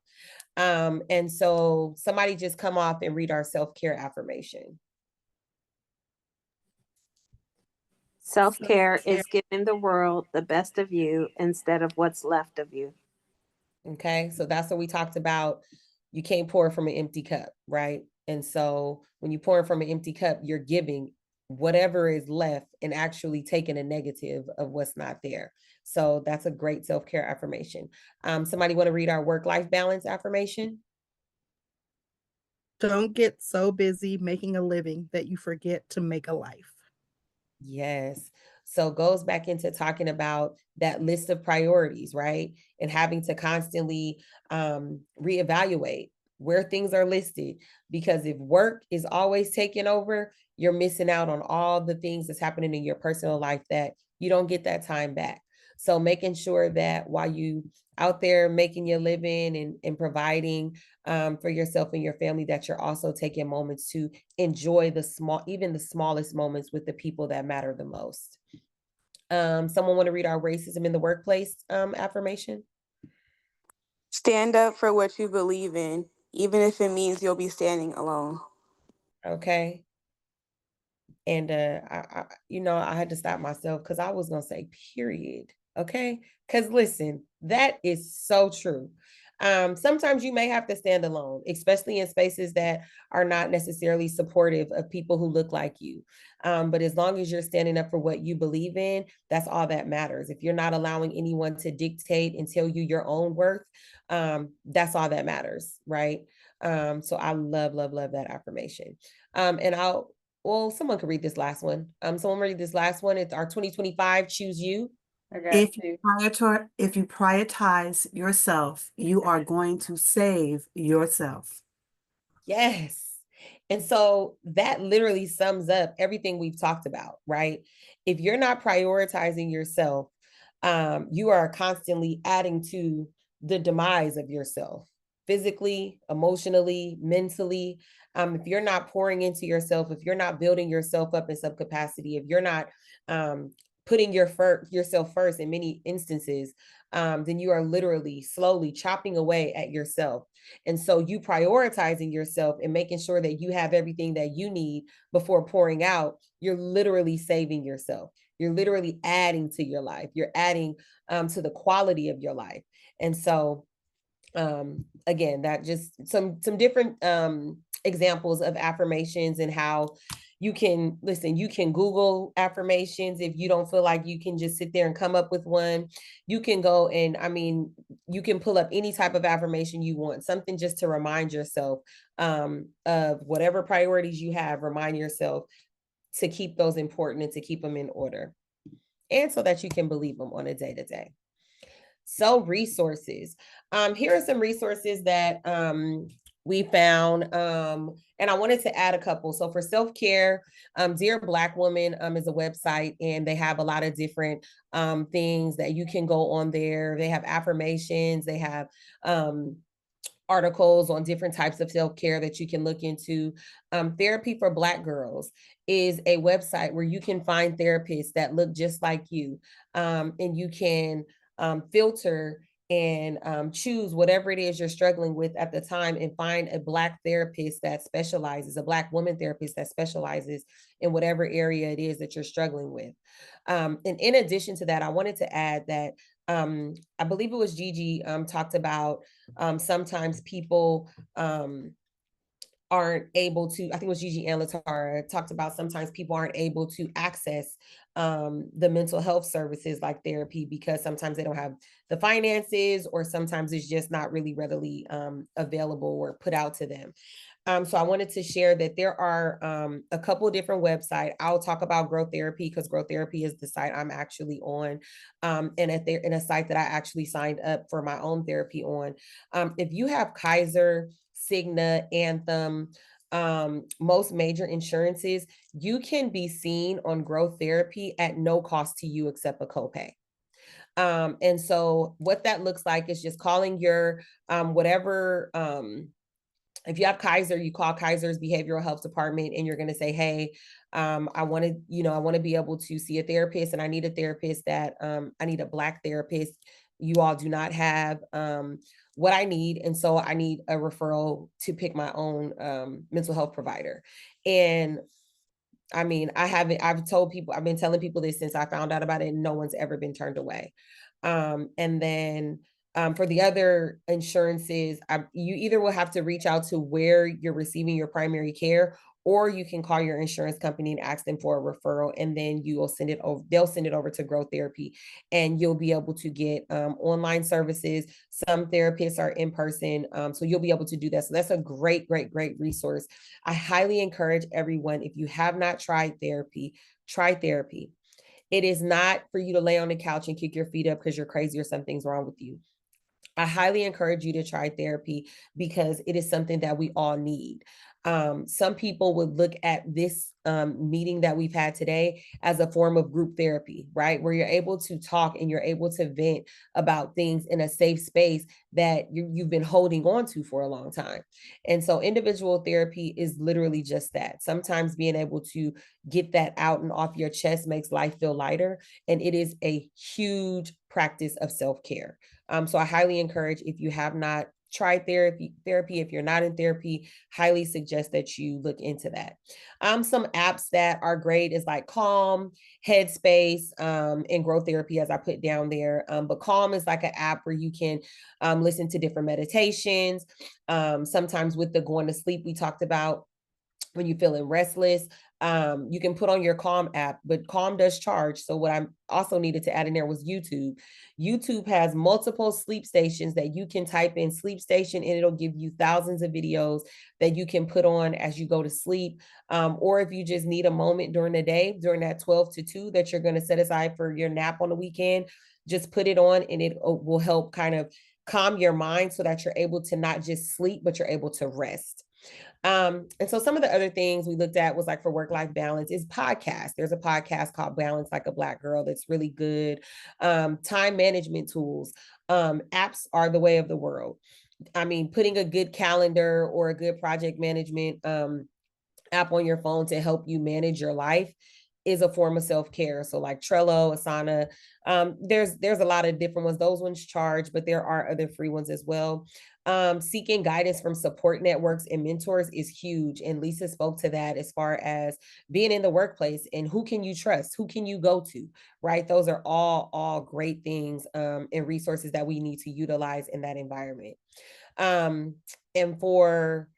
And so somebody just come off and read our self-care affirmation. Self-care is giving the world the best of you instead of what's left of you. Okay, so that's what we talked about. You can't pour from an empty cup, right? And so when you pour from an empty cup, you're giving whatever is left and actually taking a negative of what's not there. So that's a great self-care affirmation. Somebody want to read our work-life balance affirmation? Don't get so busy making a living that you forget to make a life. Yes. So goes back into talking about that list of priorities, right? And having to constantly reevaluate where things are listed, because if work is always taking over, you're missing out on all the things that's happening in your personal life that you don't get that time back. So making sure that while you out there making your living and providing for yourself and your family, that you're also taking moments to enjoy even the smallest moments with the people that matter the most. Someone want to read our racism in the workplace affirmation? Stand up for what you believe in, even if it means you'll be standing alone. Okay. And I had to stop myself because I was gonna say period. Okay, because listen, that is so true. Sometimes you may have to stand alone, especially in spaces that are not necessarily supportive of people who look like you. But as long as you're standing up for what you believe in, that's all that matters. If you're not allowing anyone to dictate and tell you your own worth, that's all that matters, right? So I love that affirmation. Someone could read this last one. Someone read this last one. It's our 2025 Choose You. If you prioritize yourself, you are going to save yourself. Yes. And so that literally sums up everything we've talked about, right? If you're not prioritizing yourself, you are constantly adding to the demise of yourself, physically, emotionally, mentally. If you're not pouring into yourself, if you're not building yourself up in some capacity, if you're not putting yourself first in many instances, then you are literally slowly chopping away at yourself. And so you prioritizing yourself and making sure that you have everything that you need before pouring out, you're literally saving yourself. You're literally adding to your life. You're adding to the quality of your life. And so again, that just some different examples of affirmations and how you can listen. You can Google affirmations if you don't feel like you can just sit there and come up with one. You can go and you can pull up any type of affirmation you want, something just to remind yourself of whatever priorities you have. Remind yourself to keep those important and to keep them in order, and so that you can believe them on a day-to-day. So resources. Here are some resources that we found, and I wanted to add a couple. So for self-care, Dear Black Woman is a website, and they have a lot of different things that you can go on there. They have affirmations, they have articles on different types of self-care that you can look into. Therapy for Black Girls is a website where you can find therapists that look just like you, and you can filter and choose whatever it is you're struggling with at the time and find a Black therapist that specializes, a Black woman therapist that specializes in whatever area it is that you're struggling with. And in addition to that, I wanted to add that I believe it was Gigi talked about sometimes people aren't able to, I think it was Gigi and Latara talked about sometimes people aren't able to access the mental health services like therapy because sometimes they don't have the finances, or sometimes it's just not really readily available or put out to them. So I wanted to share that there are a couple of different websites. I'll talk about Growth Therapy because Growth Therapy is the site I'm actually on, and in a site that I actually signed up for my own therapy on. If you have Kaiser, Cigna, Anthem, most major insurances, you can be seen on Growth Therapy at no cost to you except a copay. And so what that looks like is just calling your whatever. If you have Kaiser, you call Kaiser's behavioral health department and you're going to say, hey, I want to be able to see a therapist, and I need a therapist that I need a Black therapist. You all do not have what I need. And so I need a referral to pick my own mental health provider. And I've been telling people this since I found out about it, and no one's ever been turned away. And then for the other insurances, you either will have to reach out to where you're receiving your primary care, or you can call your insurance company and ask them for a referral, and then they'll send it over to Growth Therapy, and you'll be able to get online services. Some therapists are in person, so you'll be able to do that. So that's a great, great, great resource. I highly encourage everyone, if you have not tried therapy, try therapy. It is not for you to lay on the couch and kick your feet up because you're crazy or something's wrong with you. I highly encourage you to try therapy because it is something that we all need. Some people would look at this meeting that we've had today as a form of group therapy, right? Where you're able to talk and you're able to vent about things in a safe space that you've been holding on to for a long time. And so individual therapy is literally just that. Sometimes being able to get that out and off your chest makes life feel lighter. And it is a huge practice of self-care. So I highly encourage, if you have not tried therapy, if you're not in therapy, highly suggest that you look into that. Some apps that are great is like Calm, Headspace, and Growth Therapy, as I put down there. But Calm is like an app where you can listen to different meditations. Sometimes with the going to sleep we talked about, when you're feeling restless, you can put on your Calm app, but Calm does charge. So what I also needed to add in there was YouTube. YouTube has multiple sleep stations that you can type in sleep station, and it'll give you thousands of videos that you can put on as you go to sleep. Or if you just need a moment during the day, during that 12 to 2 that you're going to set aside for your nap on the weekend, just put it on and it will help kind of calm your mind so that you're able to not just sleep, but you're able to rest. And so some of the other things we looked at was like for work-life balance is podcasts. There's a podcast called Balance Like a Black Girl that's really good. Time management tools. Apps are the way of the world. I mean, putting a good calendar or a good project management app on your phone to help you manage your life is a form of self-care. So like Trello, Asana, there's a lot of different ones. Those ones charge, but there are other free ones as well. Seeking guidance from support networks and mentors is huge. And Lisa spoke to that as far as being in the workplace and who can you trust? Who can you go to, right? Those are all great things and resources that we need to utilize in that environment. And for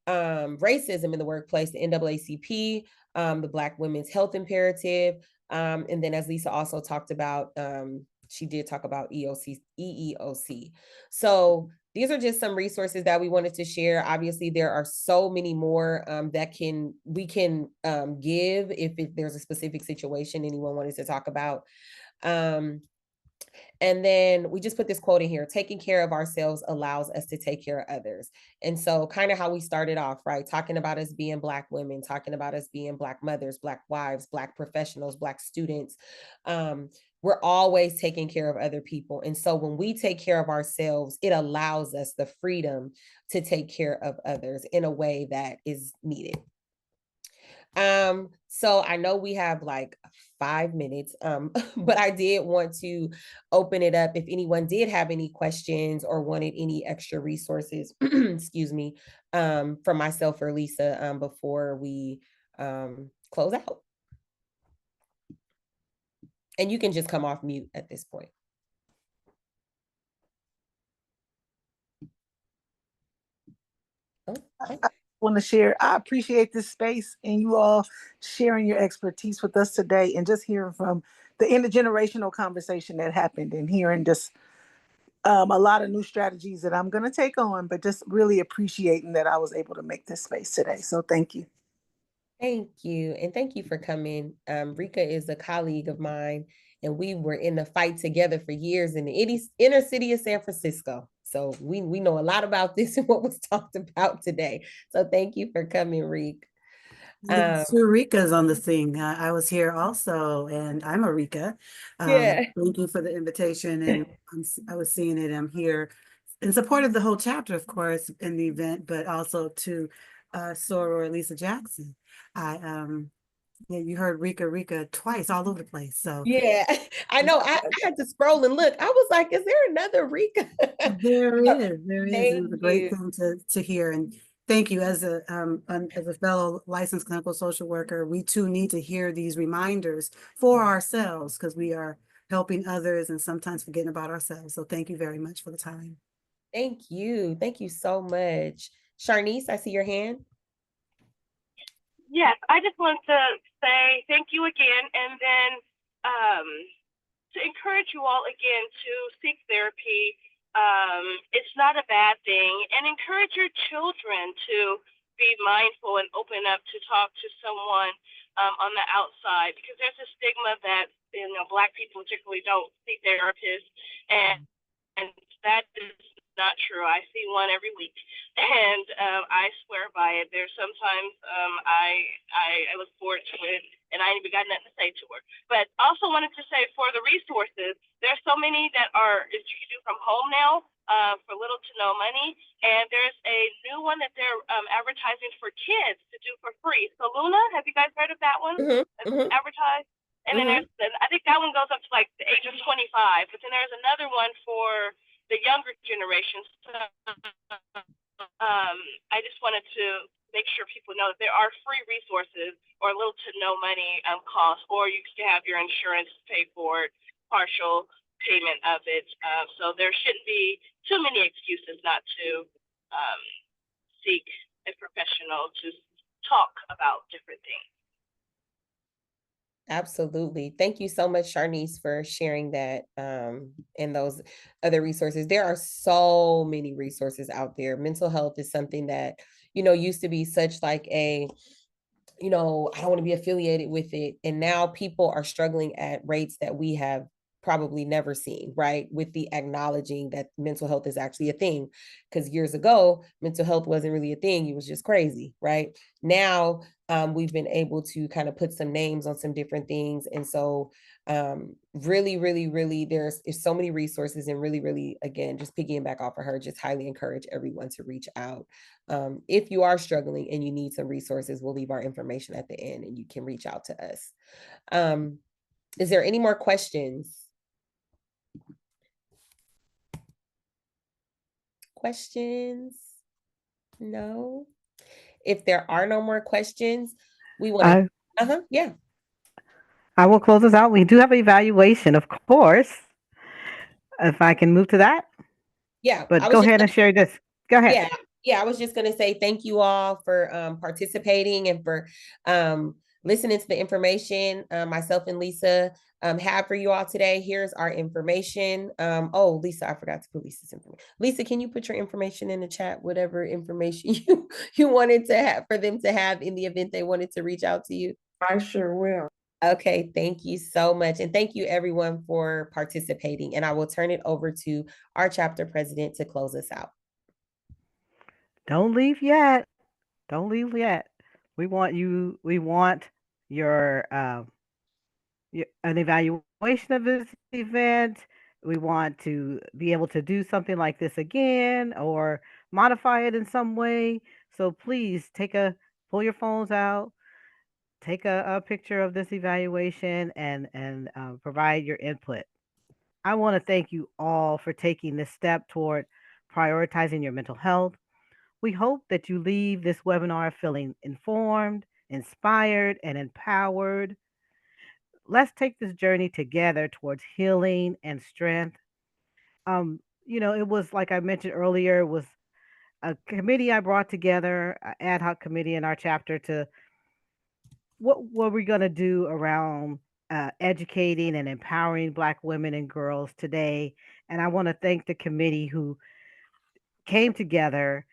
racism in the workplace, the NAACP, the Black Women's Health Imperative, and then as Lisa also talked about, she did talk about EEOC. So these are just some resources that we wanted to share. Obviously, there are so many more that we can give if there's a specific situation anyone wanted to talk about. And then we just put this quote in here: taking care of ourselves allows us to take care of others. And so kind of how we started off, right? Talking about us being Black women, talking about us being Black mothers, Black wives, Black professionals, Black students. We're always taking care of other people. And so when we take care of ourselves, it allows us the freedom to take care of others in a way that is needed. So I know we have like 5 minutes, but I did want to open it up if anyone did have any questions or wanted any extra resources, excuse me, from myself or Lisa before we close out. And you can just come off mute at this point. I want to share. I appreciate this space and you all sharing your expertise with us today and just hearing from the intergenerational conversation that happened and hearing just a lot of new strategies that I'm going to take on, but just really appreciating that I was able to make this space today. So thank you. Thank you. And thank you for coming. Rika is a colleague of mine, and we were in the fight together for years in the inner city of San Francisco. So we know a lot about this and what was talked about today. So thank you for coming, Rika. Two Rikas on the thing. I was here also, and I'm a Rika. Yeah. Thank you for the invitation, and I was seeing it. I'm here in support of the whole chapter, of course, in the event, but also to Soror Lisa Jackson. Yeah, you heard Rika twice all over the place. So yeah, I know. I had to scroll and look. I was like, is there another Rika? There is. It was a great you. thing to hear. And thank you. As a fellow licensed clinical social worker, we too need to hear these reminders for ourselves because we are helping others and sometimes forgetting about ourselves. So thank you very much for the time. Thank you. Thank you so much. Sharnice, I see your hand. Yes, I just want to say thank you again, and then to encourage you all again to seek therapy. It's not a bad thing, and encourage your children to be mindful and open up to talk to someone on the outside, because there's a stigma that Black people particularly don't see therapists, and that is not true. I see one every week, and I swear by it. There's sometimes I look forward to it, and I ain't even got nothing to say to her. But also wanted to say for the resources, there's so many that you can do from home now for little to no money, and there's a new one that they're advertising for kids to do for free. So Luna, have you guys heard of that one? Advertised? And then I think that one goes up to like the age of 25, but then there's another one for the younger generations. I just wanted to make sure people know that there are free resources or little to no money cost, or you can have your insurance pay for it, partial payment of it. So there shouldn't be too many excuses not to seek a professional to talk about different things. Absolutely. Thank you so much, Sharnice, for sharing that and those other resources. There are so many resources out there. Mental health is something that, used to be such like a, I don't want to be affiliated with it. And now people are struggling at rates that we have probably never seen, right? With the acknowledging that mental health is actually a thing. Because years ago, mental health wasn't really a thing. You was just crazy, right? Now, we've been able to kind of put some names on some different things. And so really, really, really, there's so many resources, and really, really, again, just piggying back off of her, just highly encourage everyone to reach out. If you are struggling and you need some resources, we'll leave our information at the end and you can reach out to us. Is there any more questions? Questions? No. If there are no more questions, we want to, yeah. I will close us out. We do have evaluation, of course. If I can move to that. Yeah. But go ahead and share this. Go ahead. Yeah. Yeah. I was just going to say thank you all for participating and for listening to the information myself and Lisa have for you all today. Here's our information. Oh, Lisa, I forgot to put Lisa's information. Lisa, can you put your information in the chat, whatever information you wanted to have for them to have in the event they wanted to reach out to you? I sure will. Okay, thank you so much. And thank you everyone for participating. And I will turn it over to our chapter president to close us out. Don't leave yet. Don't leave yet. We want your an evaluation of this event. We want to be able to do something like this again or modify it in some way. So please pull your phones out, take a picture of this evaluation, and provide your input. I want to thank you all for taking this step toward prioritizing your mental health. We hope that you leave this webinar feeling informed, inspired, and empowered. Let's take this journey together towards healing and strength. It was like I mentioned earlier, it was a committee I brought together, an ad hoc committee in our chapter to what were we going to do around educating and empowering Black women and girls today. And I want to thank the committee who came together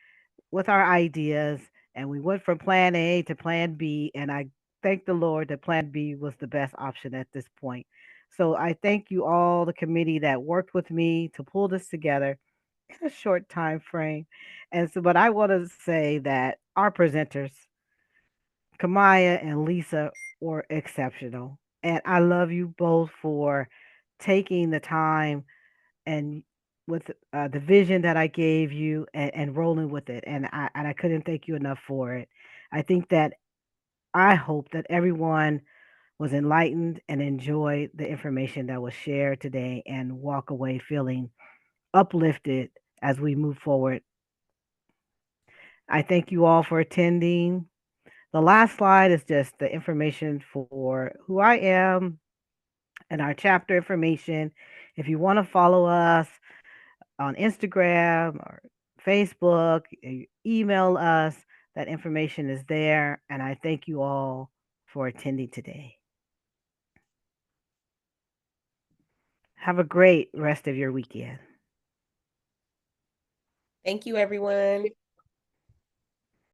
with our ideas, and we went from plan A to plan B, and I thank the Lord that plan B was the best option at this point. So I thank you all, the committee that worked with me to pull this together in a short time frame. And so, but I want to say that our presenters, Kimiah and Lisa, were exceptional. And I love you both for taking the time and with the vision that I gave you and rolling with it. And I couldn't thank you enough for it. I think that I hope that everyone was enlightened and enjoyed the information that was shared today and walk away feeling uplifted as we move forward. I thank you all for attending. The last slide is just the information for who I am and our chapter information. If you want to follow us on Instagram or Facebook, email us. That information is there. And I thank you all for attending today. Have a great rest of your weekend. Thank you, everyone.